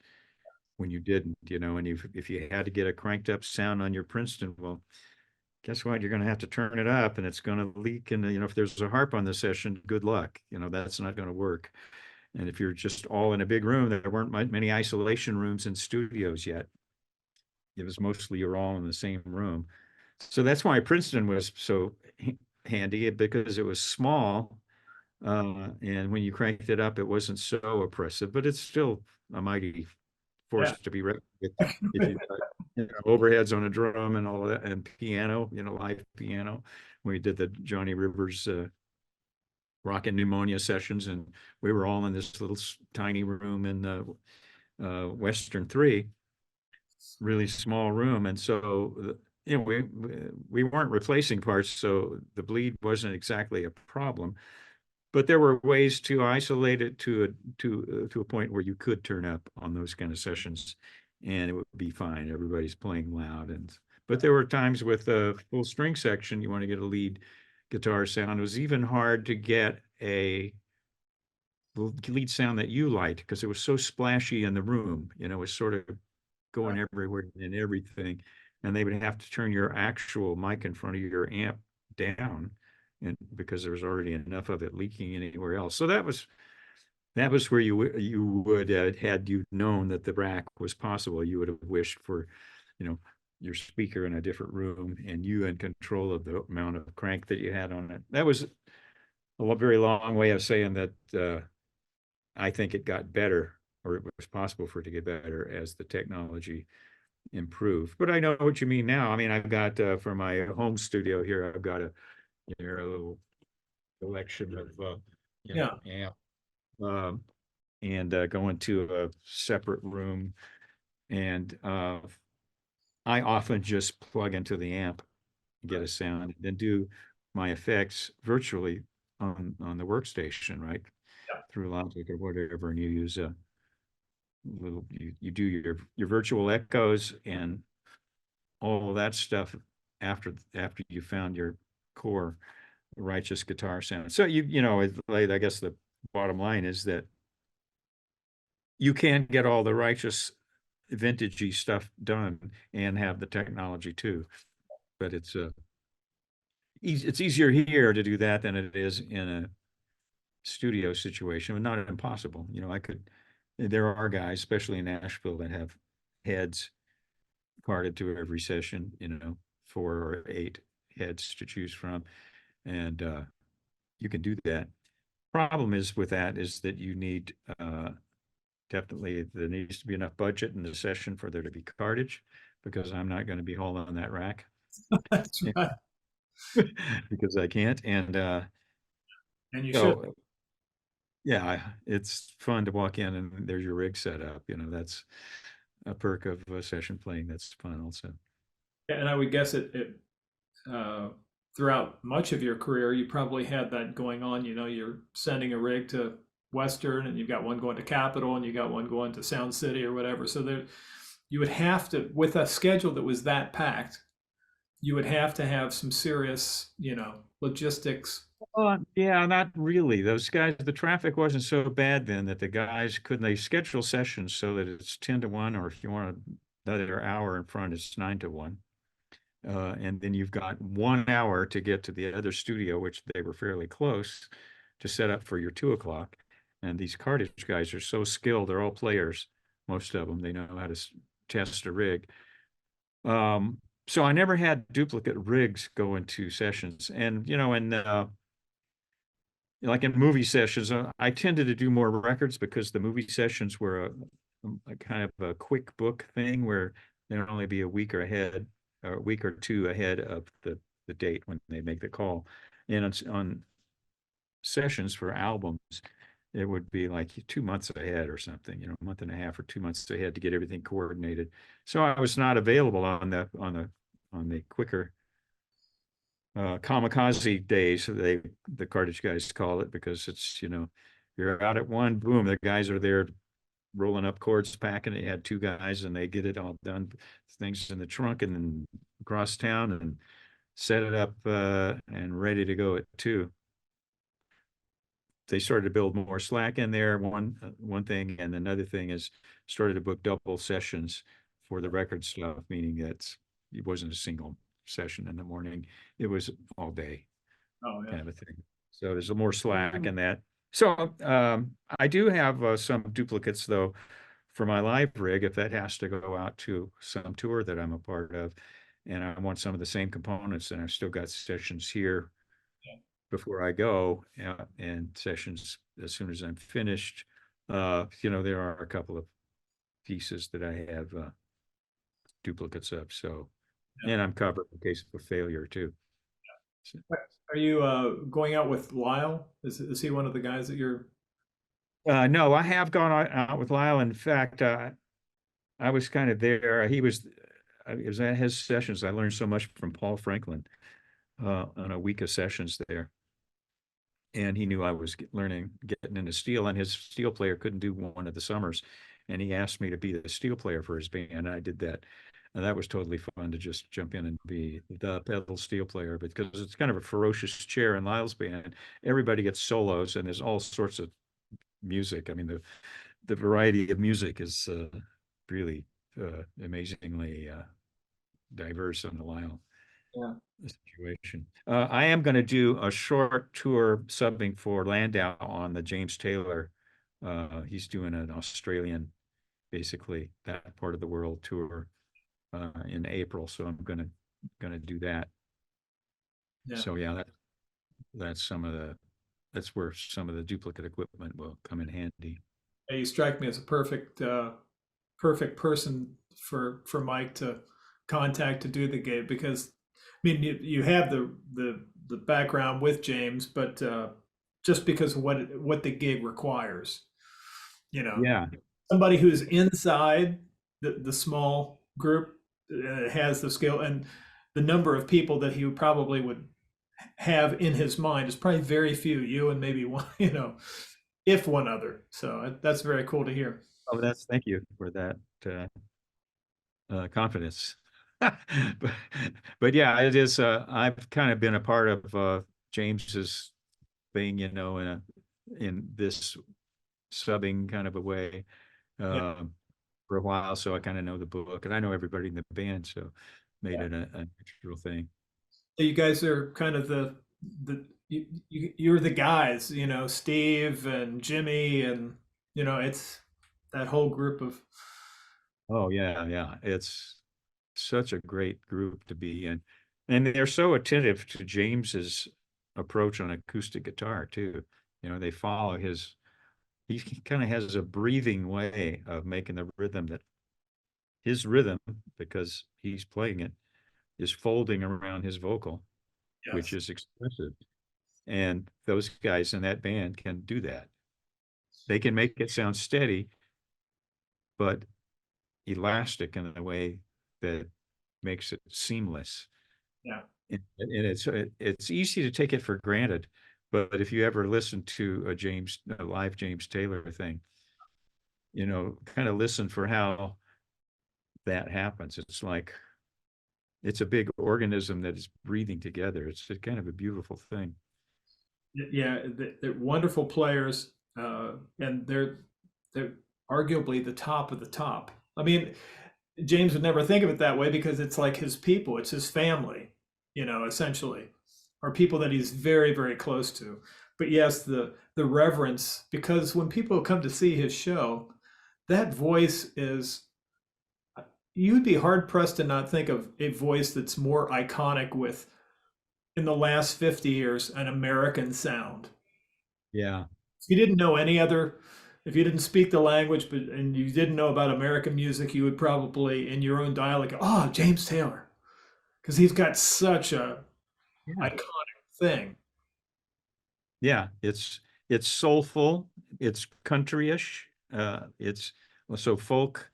when you didn't, and if you had to get a cranked up sound on your Princeton, well, guess what? You're going to have to turn it up and it's going to leak. And, if there's a harp on the session, good luck. That's not going to work. And if you're just all in a big room, there weren't many isolation rooms in studios yet. It was mostly you're all in the same room. So that's why Princeton was so handy, because it was small. And when you cranked it up, it wasn't so oppressive, but it's still a mighty force Yeah. to be reckoned with. If you overheads on a drum and all of that, and piano, live piano. We did the Johnny Rivers Rock and Pneumonia sessions, and we were all in this little tiny room in the Western 3, really small room. And so, we weren't replacing parts, so the bleed wasn't exactly a problem. But there were ways to isolate it to a point where you could turn up on those kind of sessions, and it would be fine. Everybody's playing loud, but there were times with a full string section, you want to get a lead guitar sound. It was even hard to get a lead sound that you liked, because it was so splashy in the room. It was sort of going everywhere and everything, and they would have to turn your actual mic in front of your amp down, and because there was already enough of it leaking anywhere else. So that was where you would had you known that the rack was possible, you would have wished for, your speaker in a different room and you in control of the amount of crank that you had on it. That was a very long way of saying that I think it got better, or it was possible for it to get better as the technology improved. But I know what you mean now. I mean, I've got for my home studio here, I've got a little collection of amp, and go into a separate room, and I often just plug into the amp, get a sound, and then do my effects virtually on the workstation, right? Yeah. Through Logic or whatever, and you use a little, you do your virtual echoes and all of that stuff after you found your core righteous guitar sound. So I guess the bottom line is that you can get all the righteous vintagey stuff done and have the technology too. But it's easier here to do that than it is in a studio situation, but not impossible. There are guys, especially in Nashville, that have heads carded to every session, 4 or 8 heads to choose from. And you can do that. Problem is with that is that you need definitely, there needs to be enough budget in the session for there to be cartage, because I'm not going to be hauling that rack. That's right. Because I can't. And And you should. so yeah, it's fun to walk in and there's your rig set up. That's a perk of session playing. That's fun also. And I would guess uh, throughout much of your career, you probably had that going on. You're sending a rig to Western, and you've got one going to Capitol, and you got one going to Sound City or whatever. So there, you would have to, with a schedule that was that packed, you would have to have some serious, logistics. Yeah, not really. Those guys, the traffic wasn't so bad then that the guys couldn't, they schedule sessions so that it's 10 to 1, or if you want another hour in front, it's 9 to 1. And then you've got 1 hour to get to the other studio, which they were fairly close, to set up for your 2 o'clock. And these cartage guys are so skilled. They're all players, most of them. They know how to test a rig. So I never had duplicate rigs go into sessions. And, like in movie sessions, I tended to do more records because the movie sessions were a kind of a quick book thing where there'd only be a week or a week or 2 ahead of the date when they make the call. And on sessions for albums, it would be like 2 months ahead or something, a month and a half or 2 months ahead to get everything coordinated. So I was not available on the quicker kamikaze days, the cartage guys call it, because it's, you're out at 1, boom, the guys are there rolling up cords, packing it. You had 2 guys and they get it all done, things in the trunk, and then across town and set it up and ready to go at 2. They started to build more slack in there, one thing, and another thing is started to book double sessions for the record stuff, meaning that it wasn't a single session in the morning. It was all day Oh yeah. kind of a thing. So there's a more slack in that. So I do have some duplicates though for my live rig if that has to go out to some tour that I'm a part of, and I want some of the same components, and I've still got sessions here before I go, and sessions as soon as I'm finished. There are a couple of pieces that I have duplicates of. So, and I'm covered in case of a failure too. So, Are you going out with Lyle? Is he one of the guys that you're? no, I have gone out with Lyle. In fact, I was kind of there. It was at his sessions. I learned so much from Paul Franklin on a week of sessions there. And he knew I was getting into steel, and his steel player couldn't do one of the summers. And he asked me to be the steel player for his band. And I did that. And that was totally fun to just jump in and be the pedal steel player, because it's kind of a ferocious chair in Lyle's band. Everybody gets solos and there's all sorts of music. I mean, the variety of music is really amazingly diverse on the Lyle situation. I am going to do a short tour subbing for Landau on the James Taylor. He's doing an Australian, basically that part of the world tour in April. So I'm gonna do that. Yeah. So yeah, that's where some of the duplicate equipment will come in handy. Yeah, you strike me as a perfect person for Mike to contact to do the gig, because I mean you have the background with James, but just because of what the gig requires, Yeah. somebody who's inside the small group has the skill, and the number of people that he probably would have in his mind is probably very few, you and maybe one, if one other. So that's very cool to hear. Oh, thank you for that confidence. but yeah, it is. I've kind of been a part of James's thing, in this subbing kind of a way Yeah. for a while. So I kind of know the book, and I know everybody in the band, so made it a natural thing. You guys are kind of you're the guys, Steve and Jimmy, and it's that whole group of. Oh yeah. It's such a great group to be in. And they're so attentive to James's approach on acoustic guitar too. They follow he kind of has a breathing way of making the rhythm, that his rhythm, because he's playing it, is folding around his vocal, which Yes. is expressive. And those guys in that band can do that. They can make it sound steady, but elastic in a way that makes it seamless. Yeah. And it's easy to take it for granted, but if you ever listen to a live James Taylor thing, kind of listen for how that happens. It's a big organism that is breathing together. It's kind of a beautiful thing. Yeah, they're wonderful players, and they're arguably the top of the top. I mean, James would never think of it that way, because it's like his people, it's his family, essentially, or people that he's very, very close to. But yes, the reverence, because when people come to see his show, that voice is, you'd be hard pressed to not think of a voice that's more iconic with, in the last 50 years, an American sound. Yeah. If you didn't know any other, if you didn't speak the language, and you didn't know about American music, you would probably, in your own dialect, go, oh, James Taylor, because he's got such a iconic thing. Yeah, it's soulful, it's countryish, it's so folk.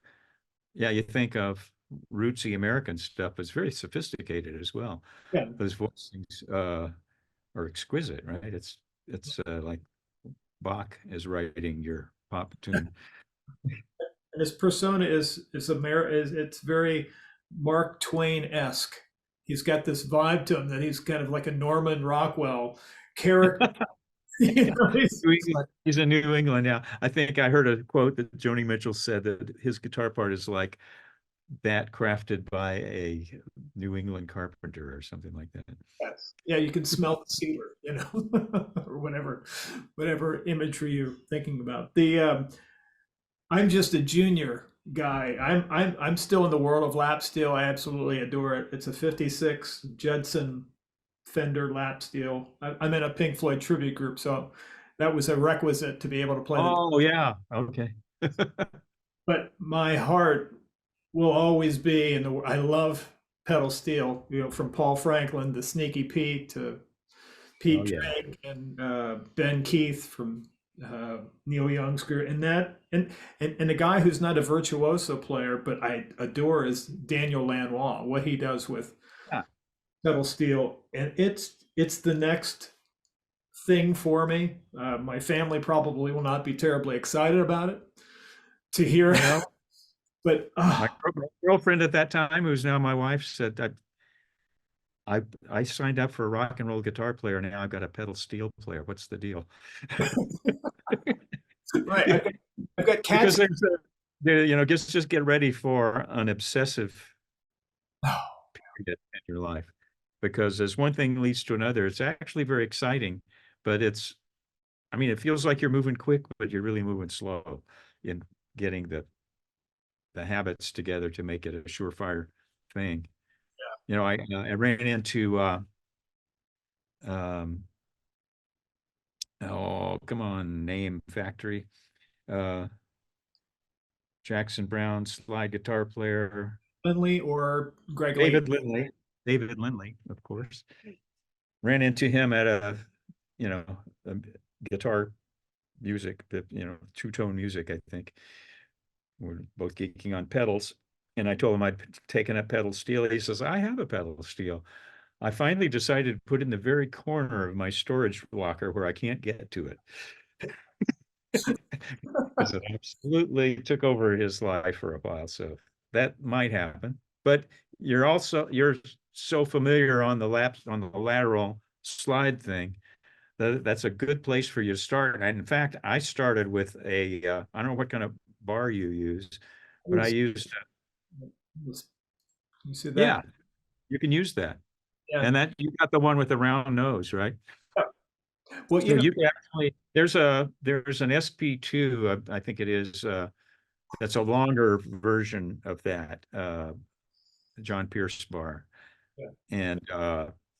Yeah, you think of rootsy American stuff, it's very sophisticated as well. Yeah. Those voicings are exquisite, right? It's like Bach is writing your pop tune. And his persona is it's very Mark Twain-esque. He's got this vibe to him that he's kind of like a Norman Rockwell character. He's in New England now. I think I heard a quote that Joni Mitchell said that his guitar part is like that crafted by a New England carpenter or something like that. Yes. Yeah, you can smell the cedar, or whatever imagery you're thinking about. I'm just a junior guy. I'm still in the world of lap steel. I absolutely adore it. It's a '56 Judson Fender lap steel. I'm in a Pink Floyd tribute group, so that was a requisite to be able to play the. Oh yeah, okay. But my heart will always be in the. I love pedal steel. From Paul Franklin to Sneaky Pete to Oh Pete yeah. Drake and Ben Keith from Neil Young's group, and a guy who's not a virtuoso player, but I adore is Daniel Lanois. What he does with Yeah. pedal steel, and it's the next thing for me. My family probably will not be terribly excited about it to hear, Well, but my girlfriend at that time, who's now my wife, said that I signed up for a rock and roll guitar player. Now I've got a pedal steel player. What's the deal? right, I've got Because cats. just get ready for an obsessive Oh, period in your life. Because as one thing leads to another, it's actually very exciting, but I mean, it feels like you're moving quick, but you're really moving slow in getting the habits together to make it a surefire thing. I ran into um, oh, come on, name factory. Uh, Jackson Brown, slide guitar player, Lindley or Greg Lee. David Lindley. David Lindley, of course. Ran into him at you know, a guitar music, two-tone music, I think. We're both geeking on pedals. And I told him I'd taken a pedal steel. He says, I have a pedal steel. I finally decided to put it in the very corner of my storage locker where I can't get to it. Because it absolutely took over his life for a while. So that might happen. But you're so familiar on the lateral slide thing that's a good place for you to start. And in fact, I started with I don't know what kind of bar you use, but I used, You see that? yeah, you can use that. Yeah. And that you got the one with the round nose, right? Well, So you can actually there's an SP2, I think it is, that's a longer version of that John Pierce bar. yeah, And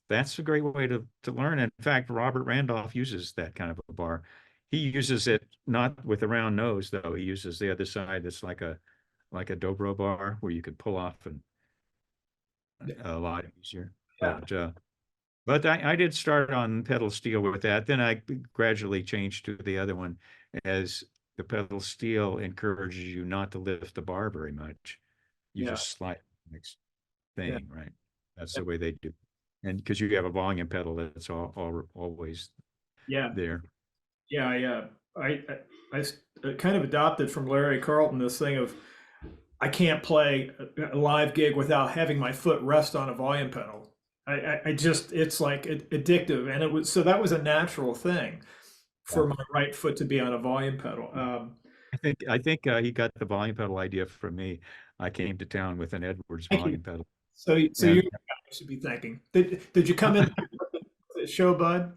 that's a great way to learn. In fact, Robert Randolph uses that kind of a bar. He uses it not with a round nose, though. He uses the other side that's like a dobro bar where you could pull off and a lot easier. yeah, But I did start on pedal steel with that. Then I gradually changed to the other one as the pedal steel encourages you not to lift the bar very much. You yeah, just slide the next yeah, thing, right? That's the way they do. And because you have a volume pedal that's always yeah, there. yeah, yeah. I kind of adopted from Larry Carlton this thing of I can't play a live gig without having my foot rest on a volume pedal. I just it's like addictive, and that was a natural thing Yeah. for my right foot to be on a volume pedal. I think he got the volume pedal idea from me. I came to town with an Edwards Thank you. volume pedal. So And you're the guy I should be thanking. Did you come in the show, bud?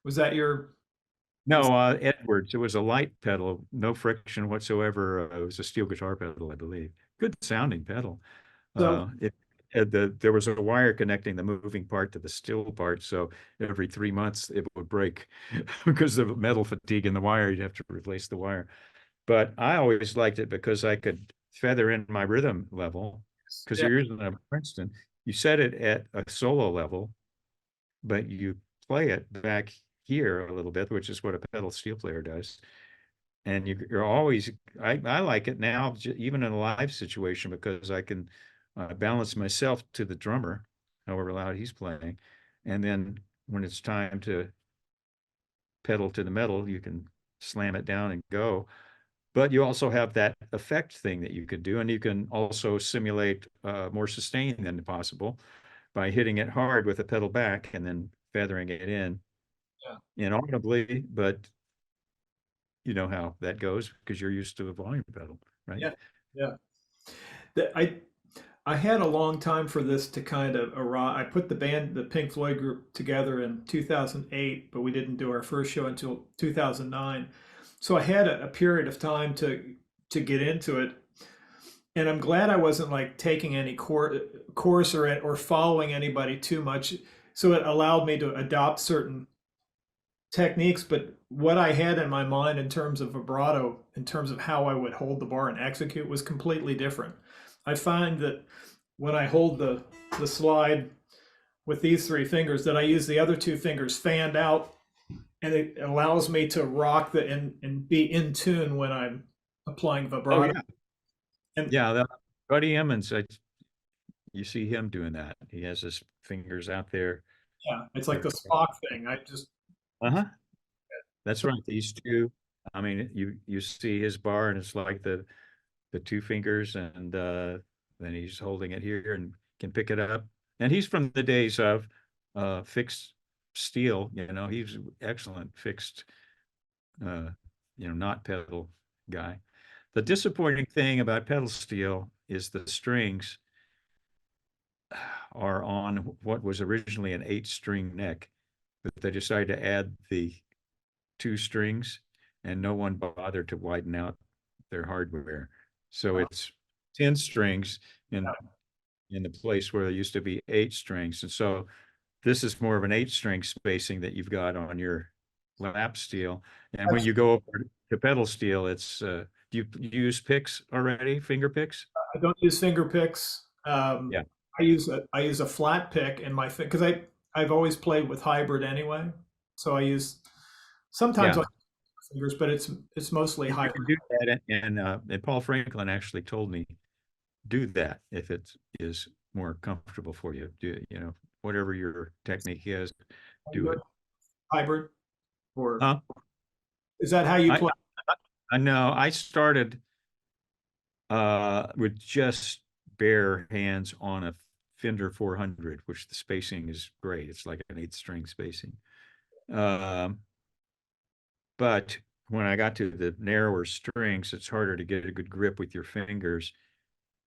Was that your? Was, no, Edwards, it was a light pedal, no friction whatsoever. It was a steel guitar pedal, I believe. Good sounding pedal. so There was a wire connecting the moving part to the still part, so every 3 months it would break because of metal fatigue in the wire. You'd have to replace the wire. But I always liked it because I could feather in my rhythm level because yeah, you're using a Princeton. You set it at a solo level, but you play it back here a little bit, which is what a pedal steel player does. And you're always, I like it now, even in a live situation, because I can balance myself to the drummer, however loud he's playing. And then when it's time to pedal to the metal, you can slam it down and go. But you also have that effect thing that you could do, and you can also simulate more sustain than possible by hitting it hard with a pedal back and then feathering it in yeah, inaudibly, but you know how that goes because you're used to a volume pedal, right? yeah, yeah. The, I I had a long time for this to kind of arrive. I put the Pink Floyd group together in 2008, but we didn't do our first show until 2009. So I had a period of time to get into it, and I'm glad I wasn't like taking any course or following anybody too much. So it allowed me to adopt certain techniques, but what I had in my mind in terms of vibrato, in terms of how I would hold the bar and execute, was completely different. I find that when I hold the slide with these three fingers, that I use the other two fingers fanned out, and it allows me to rock and be in tune when I'm applying Oh vibrato. yeah, And yeah. Buddy Emmons, you see him doing that. He has his fingers out there. yeah, it's like They're, the Spock thing. I just uh-huh. That's right. These two. I mean, you see his bar, and it's like the two fingers, and then he's holding it here and can pick it up. And he's from the days of fixed steel. He's excellent fixed, uh, not pedal guy. The disappointing thing about pedal steel is the strings are on what was originally an 8-string neck, but they decided to add the 2 strings, and no one bothered to widen out their hardware. So it's 10 strings in the place where there used to be 8 strings. And so this is more of an 8-string spacing that you've got on your lap steel. And when you go over to pedal steel, it's do you use picks already, finger picks? I don't use finger picks. Yeah. I use a flat pick in my because I've always played with hybrid anyway. So I use sometimes I Yeah. use fingers, but it's mostly You hybrid. can do that. And Paul Franklin actually told me do that if it is more comfortable for you. Whatever your technique is, do it. Hybrid, or Huh? is that how you I play? I know I started with just bare hands on a Fender 400, which the spacing is great. It's like an 8-string spacing. Um, but when I got to the narrower strings, it's harder to get a good grip with your fingers.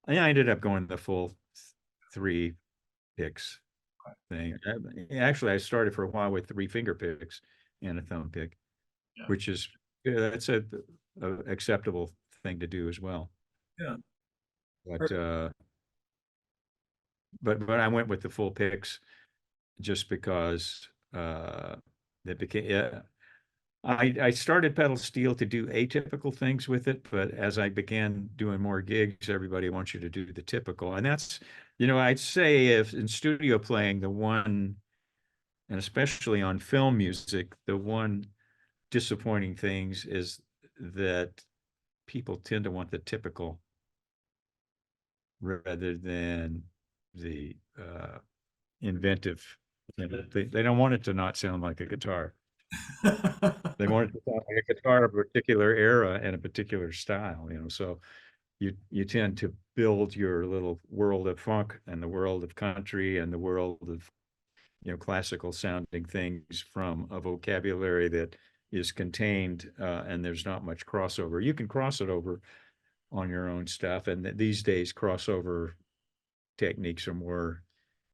And I ended up going the full 3 picks thing. Actually, I started for a while with 3 finger picks and a thumb pick, Yeah, which is that's a acceptable thing to do as well. yeah. But but I went with the full picks just because it became. Yeah, I started pedal steel to do atypical things with it, but as I began doing more gigs, everybody wants you to do the typical, and that's, I'd say if in studio playing, the one, and especially on film music, the one disappointing things is that people tend to want the typical rather than the inventive. They don't want it to not sound like a guitar. They want it to sound like a guitar of a particular era and a particular style. So you tend to build your little world of funk and the world of country and the world of classical sounding things from a vocabulary that is contained, and there's not much crossover. You can cross it over on your own stuff, and these days crossover techniques are more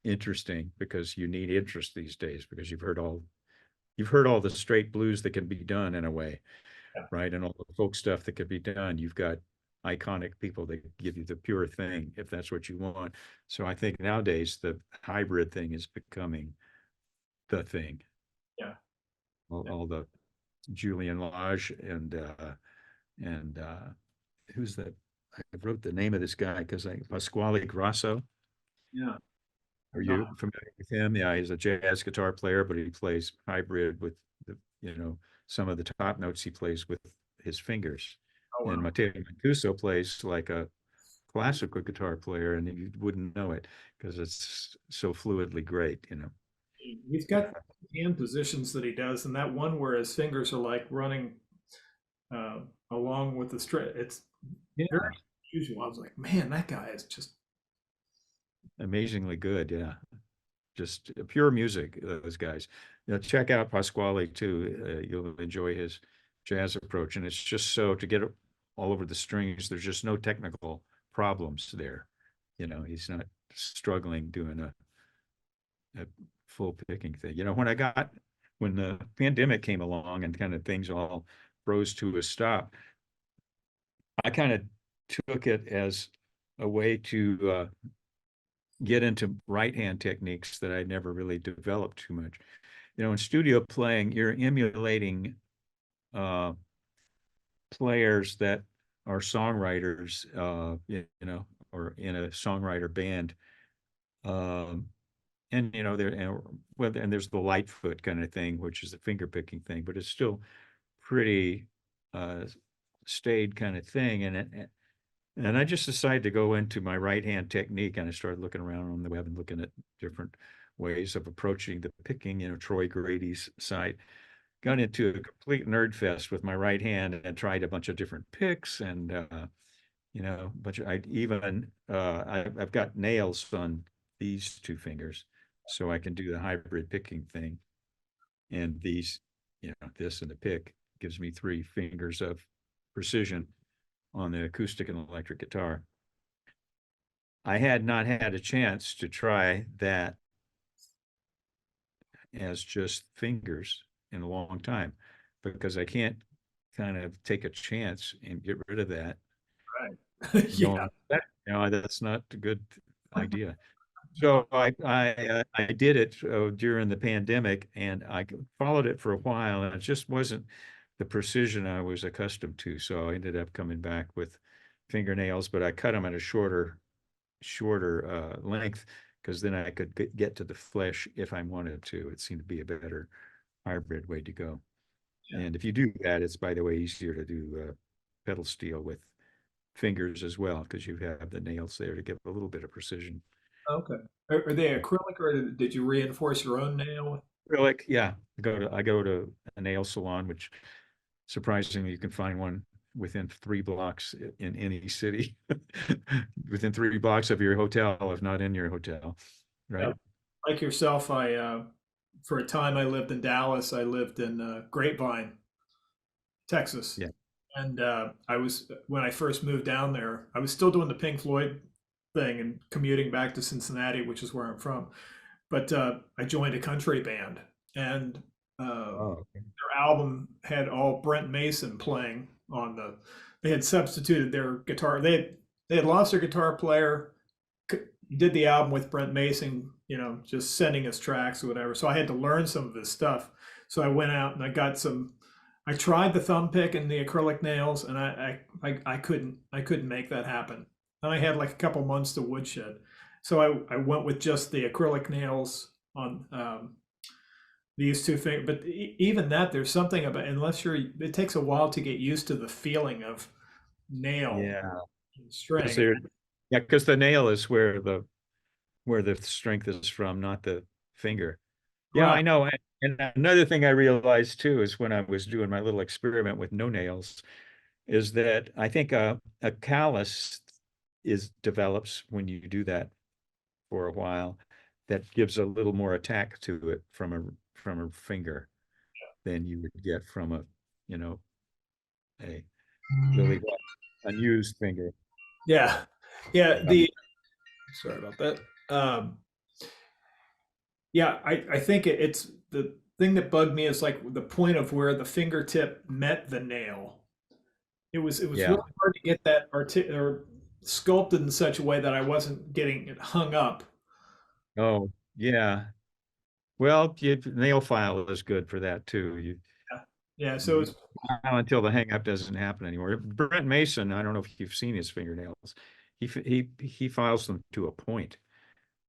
interesting because you need interest these days because you've heard all the straight blues that can be done in a way, right? And all the folk stuff that can be done. You've got iconic people that give you the pure thing if that's what you want. So I think nowadays the hybrid thing is becoming the thing. Yeah. All the Julian Lage and who's that? I wrote the name of this guy because Pasquale Grasso. Yeah. Are No. you familiar with him? Yeah, he's a jazz guitar player, but he plays hybrid with some of the top notes he plays with his fingers. Oh, And wow. Matteo Mancuso plays like a classical guitar player, and you wouldn't know it because it's so fluidly great. He's got hand positions that he does, and that one where his fingers are like running uh, along with the string. It's Yeah, very unusual. I was like, man, that guy is just amazingly good. Yeah, just pure music. Those guys. Check out Pasquale too. You'll enjoy his jazz approach, and it's just so to get it all over the strings. There's just no technical problems there. He's not struggling doing a full picking thing. When the pandemic came along and kind of things all froze to a stop, I kind of took it as a way to get into right hand techniques that I never really developed too much. In studio playing, you're emulating uh, players that are songwriters, or in a songwriter band. Um, and there's the Lightfoot kind of thing, which is the finger picking thing, but it's still pretty uh, staid kind of thing. And I just decided to go into my right hand technique, and I started looking around on the web and looking at different ways of approaching the picking. Troy Grady's site. Got into a complete nerd fest with my right hand and tried a bunch of different picks, and but I've got nails on these two fingers, so I can do the hybrid picking thing. And this and the pick gives me 3 fingers of precision on the acoustic and electric guitar. I had not had a chance to try that as just fingers in a long time, because I can't kind of take a chance and get rid of that. Right. Yeah. That's not a good idea. So I did it during the pandemic, and I followed it for a while, and it just wasn't the precision I was accustomed to. So I ended up coming back with fingernails, but I cut them at a shorter length, because then I could get to the flesh if I wanted to. It seemed to be a better hybrid way to go. Yeah. And if you do that, it's, by the way, easier to do pedal steel with fingers as well, because you have the nails there to give a little bit of precision. Okay. Are they acrylic, or did you reinforce your own nail? Acrylic, yeah. I go to a nail salon, which surprisingly you can find one within 3 blocks in any city, within 3 blocks of your hotel, if not in your hotel, right? Yeah. Like yourself, I for a time I lived in Dallas. I lived in Grapevine, Texas, Yeah. and I was when I first moved down there, I was still doing the Pink Floyd thing and commuting back to Cincinnati, which is where I'm from. But I joined a country band, and Oh, okay. their album had all Brent Mason playing on the. They had substituted their guitar. They had lost their guitar player. Did the album with Brent Mason, just sending us tracks or whatever. So I had to learn some of his stuff. So I went out and I got some. I tried the thumb pick and the acrylic nails, and I couldn't make that happen. And I had like a couple months to woodshed, so I went with just the acrylic nails on these 2 things. But even that, there's something about, it takes a while to get used to the feeling of nail Yeah. and string. Because the nail is where the strength is from, not the finger. Yeah, Right. I know. And another thing I realized too is when I was doing my little experiment with no nails, is that I think a callus develops when you do that for a while, that gives a little more attack to it from a finger than you would get from a really unused finger. Yeah. Yeah. Sorry about that. Yeah, I think it's the thing that bugged me is like the point of where the fingertip met the nail. It was Yeah. really hard to get that or sculpted in such a way that I wasn't getting it hung up. Oh, yeah. Well, nail file is good for that too. Yeah, yeah. So You until the hang up doesn't happen anymore. Brent Mason, I don't know if you've seen his fingernails. He files them to a point.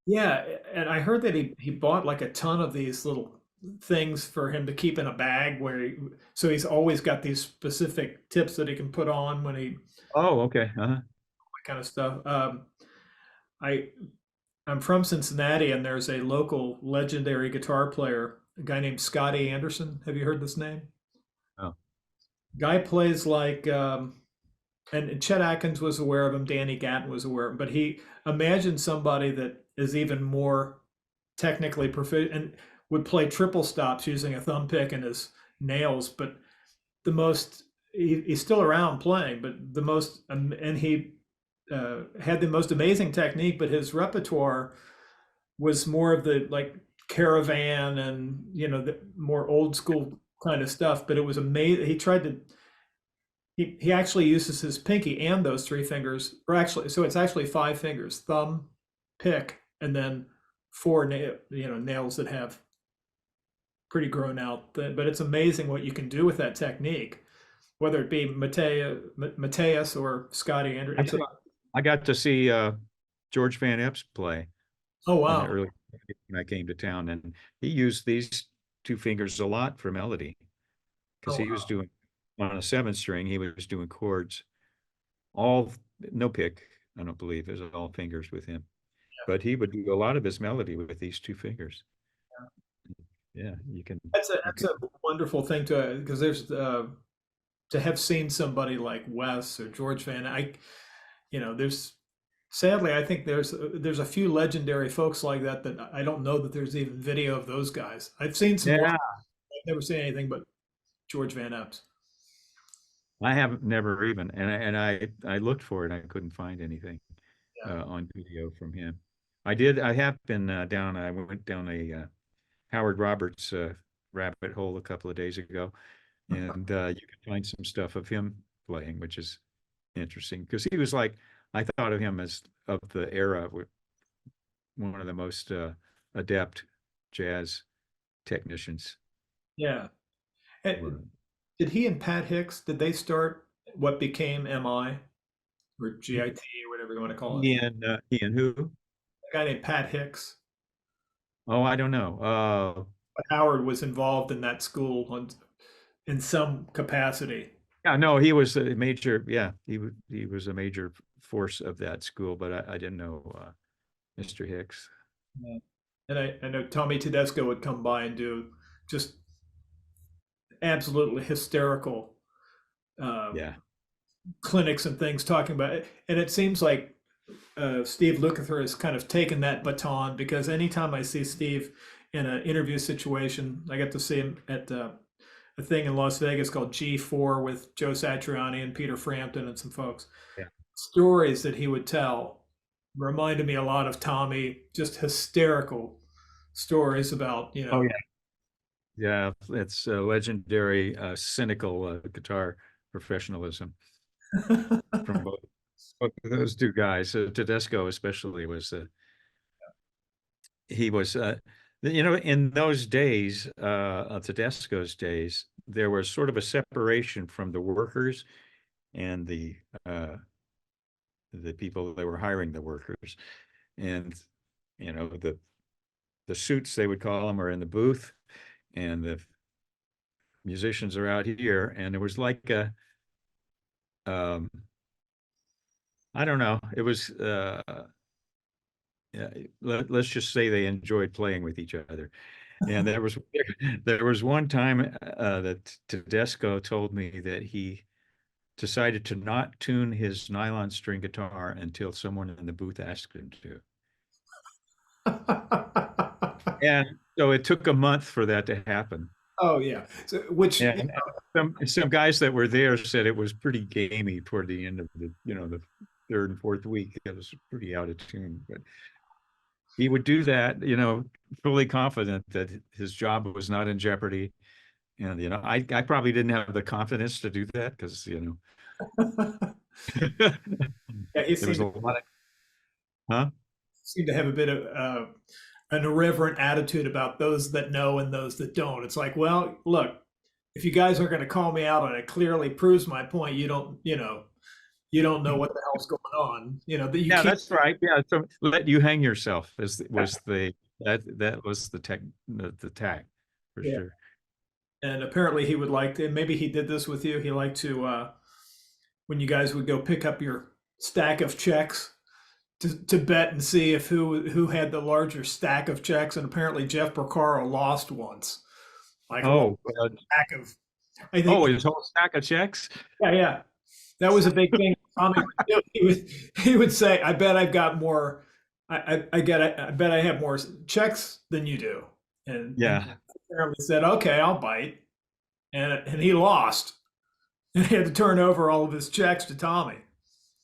yeah, and I heard that he bought like a ton of these little things for him to keep in a bag so he's always got these specific tips that he can put on when he Oh, okay. Uh-huh. kind of stuff. I I'm from Cincinnati, and there's a local legendary guitar player, a guy named Scotty Anderson. Have you heard this name? Oh, Guy plays like, and Chet Atkins was aware of him, Danny Gatton was aware of him, but he imagined somebody that is even more technically proficient and would play triple stops using a thumb pick and his nails. But he's still around playing, but and he had the most amazing technique, but his repertoire was more of the like caravan and the more old school kind of stuff. But it was amazing. He tried to he actually uses his pinky and those three fingers, or actually, so it's actually five fingers: thumb, pick, and then four nails that have pretty grown out. But it's amazing what you can do with that technique, whether it be Mateus or Scotty Andrews. I got to see George Van Epps play Oh in the wow! early when I came to town, and he used these two fingers a lot for melody because Oh he was wow! doing on a seven string. He was doing chords, all no pick. I don't believe it was all fingers with him, but he would do a lot of his melody with these two fingers. Yeah, you can. You That's can. a wonderful thing to because there's to have seen somebody like Wes or George Van. There's sadly I think there's a few legendary folks like that that I don't know that there's even video of those guys. I've seen some work. Yeah, I've never seen anything but George Van Epps. I haven't never even, and I looked for it. I couldn't find anything Yeah. on video from him. I did. I have been down. I went down a Howard Roberts rabbit hole a couple of days ago, and you can find some stuff of him playing, which is interesting because he was like I thought of him as of the era, one of the most adept jazz technicians. Yeah. And did he and Pat Hicks, did they start what became MI or GIT or whatever you want to call it? Ian who? A guy named Pat Hicks. Oh, I don't know. Howard was involved in that school in some capacity. Yeah, no, he was a major. Yeah, he was a major force of that school, but I didn't know Mr. Hicks. Yeah. And I know Tommy Tedesco would come by and do just absolutely hysterical uh, Yeah. clinics and things talking about it. And it seems like Steve Lukather has kind of taken that baton because anytime I see Steve in an interview situation, I get to see him at a thing in Las Vegas called G4 with Joe Satriani and Peter Frampton and some folks. Yeah. Stories that he would tell reminded me a lot of Tommy, just hysterical stories about, Oh yeah. Yeah, it's a legendary, cynical guitar professionalism from both of those two guys. Tedesco especially was he was in those days, Tedesco's days, there was sort of a separation from the workers and the people that were hiring the workers, and the suits they would call them are in the booth, and the musicians are out here, and it was like a um, I don't know. It was yeah, let's just say they enjoyed playing with each other. And there was one time that Tedesco told me that he decided to not tune his nylon string guitar until someone in the booth asked him to. And so it took a month for that to happen. Oh yeah. So, which And some guys that were there said it was pretty gamey toward the end of the third and fourth week. It was pretty out of tune, but he would do that, fully confident that his job was not in jeopardy. And I probably didn't have the confidence to do that because yeah, he there was a lot of, huh? seemed to have a bit of an irreverent attitude about those that know and those that don't. It's like, well, look, if you guys are going to call me out and it clearly proves my point, you don't know what the hell's going on. That you Yeah, keep. that's right. Yeah, so let you hang yourself was that was the tack for Yeah. sure. And apparently he would like to. Maybe he did this with you. He liked to when you guys would go pick up your stack of checks to bet and see if who had the larger stack of checks. And apparently Jeff Porcaro lost once. Like a Oh, stack of. I think. his whole stack of checks. Yeah, yeah. That was a big thing. Tommy would do. He would say, "I bet I've got more. I bet I have more checks than you do." And Yeah. apparently said, "Okay, I'll bite," and he lost, and he had to turn over all of his checks to Tommy.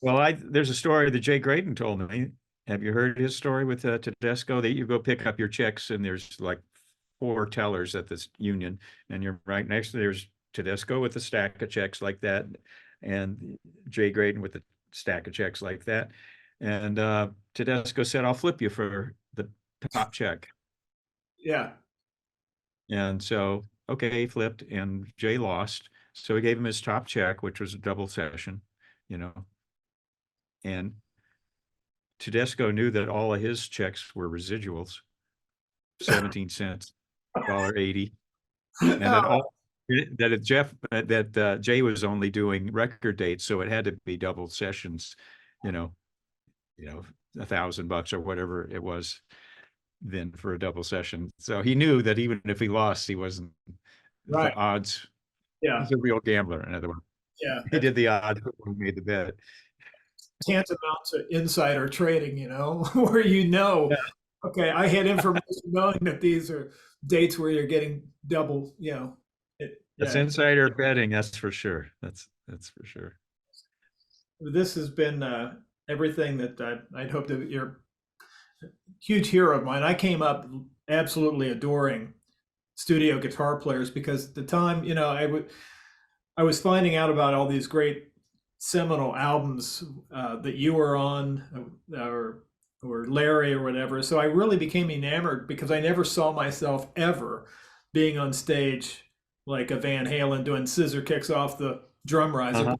Well, there's a story that Jay Graydon told me. Have you heard his story with Tedesco? That you go pick up your checks and there's like four tellers at this union, and you're right next to there's Tedesco with a stack of checks like that, and Jay Graydon with a stack of checks like that. And Tedesco said, "I'll flip you for the top check." Yeah. And so, okay, he flipped, and Jay lost. So he gave him his top check, which was a double session, you know. And Tedesco knew that all of his checks were residuals, 17 cents, $1.80, and that Jay was only doing record dates, so it had to be double sessions, you know, $1,000 or whatever it was then for a double session. So he knew that even if he lost, he wasn't Right. the odds. Yeah. He's a real gambler, in other words. Yeah. He did the odds when he made the bet. Tantamount to insider trading, where Yeah. okay, I had information knowing that these are dates where you're getting double, That's insider betting, that's for sure. That's for sure. This has been everything that I'd hoped that you're a huge hero of mine. I came up absolutely adoring studio guitar players because at the time, I was finding out about all these great seminal albums that you were on, or Larry or whatever. So I really became enamored because I never saw myself ever being on stage like a Van Halen doing scissor kicks off the drum riser. Uh-huh.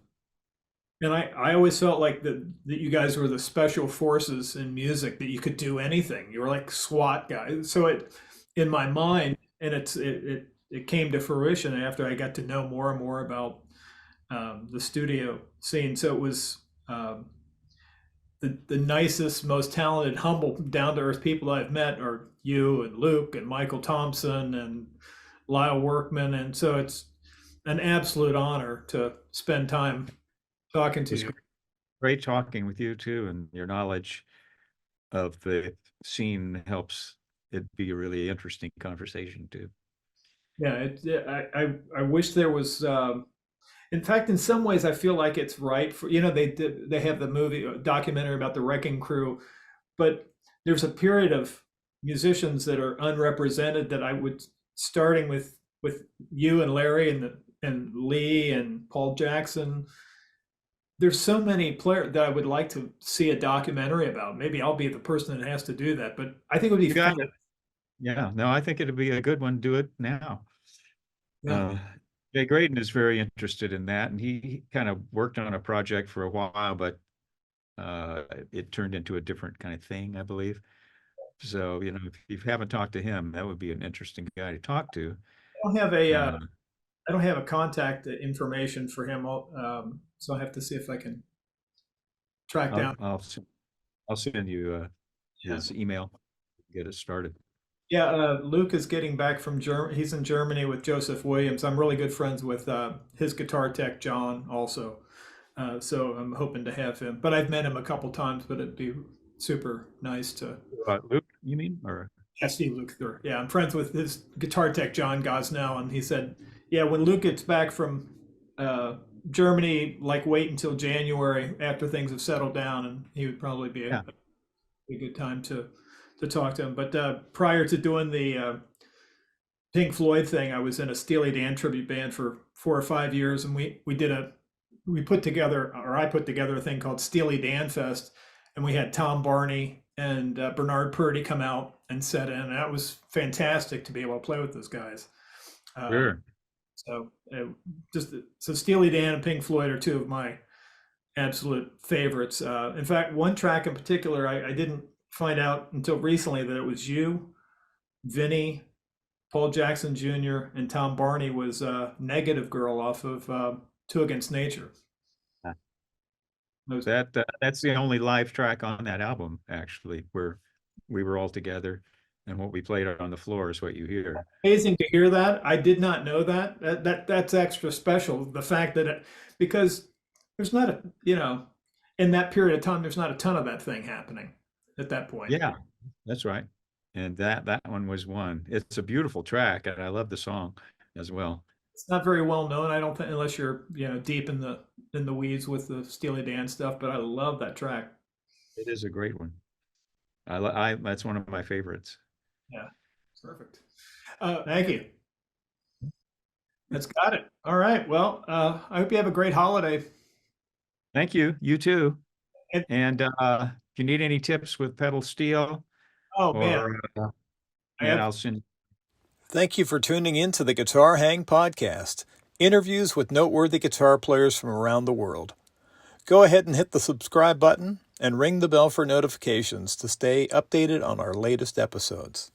And I always felt like that you guys were the special forces in music, that you could do anything. You were like SWAT guys. So in my mind, and it came to fruition after I got to know more and more about the studio scene. So it was the nicest, most talented, humble, down to earth people I've met are you and Luke and Michael Thompson and Lyle Workman, and so it's an absolute honor to spend time talking to you. Great talking with you too, and your knowledge of the scene helps it be a really interesting conversation too. Yeah, I wish there was. In fact, in some ways, I feel like it's right for they have the movie documentary about the Wrecking Crew, but there's a period of musicians that are unrepresented that I would, starting with you and Larry and Lee and Paul Jackson. There's so many players that I would like to see a documentary about. Maybe I'll be the person that has to do that, but I think it would be fun. Yeah, no, I think it'd be a good one. Do it now. Yeah. Jay Graydon is very interested in that, and he kind of worked on a project for a while, but it turned into a different kind of thing, I believe. So, if you haven't talked to him, that would be an interesting guy to talk to. I don't have a contact information for him, so I have to see if I can track down. I'll send you his email. Get it started. Yeah, Luke is getting back from Germany. He's in Germany with Joseph Williams. I'm really good friends with his guitar tech, John, also. So I'm hoping to have him. But I've met him a couple times, but it'd be super nice to. Luke, you mean? Or yeah, Steve Lukather. Yeah, I'm friends with his guitar tech, John Gosnell, and he said, yeah, when Luke gets back from Germany, like wait until January after things have settled down, and he would probably be a good time to talk to him. But prior to doing the Pink Floyd thing, I was in a Steely Dan tribute band for 4 or 5 years, and I put together a thing called Steely Dan Fest, and we had Tom Barney and Bernard Purdy come out and set in, and that was fantastic to be able to play with those guys. sure. So Steely Dan and Pink Floyd are two of my absolute favorites. In fact, one track in particular, I didn't find out until recently that it was you, Vinny, Paul Jackson Jr., and Tom Barney was Negative Girl off of Two Against Nature. That's the only live track on that album, actually, where we were all together, and what we played on the floor is what you hear. Amazing to hear that. I did not know that. That's extra special. The fact that because there's not in that period of time, there's not a ton of that thing happening at that point. Yeah, that's right. And that one was one. It's a beautiful track, and I love the song as well. It's not very well known, I don't think, unless you're deep in the weeds with the Steely Dan stuff. But I love that track. It is a great one. That's one of my favorites. Yeah, perfect. Thank you. That's got it. All right. Well, I hope you have a great holiday. Thank you. You too. And, And if you need any tips with pedal steel, oh man, or I man, have. I'll send. Thank you for tuning in to the Guitar Hang Podcast, interviews with noteworthy guitar players from around the world. Go ahead and hit the subscribe button and ring the bell for notifications to stay updated on our latest episodes.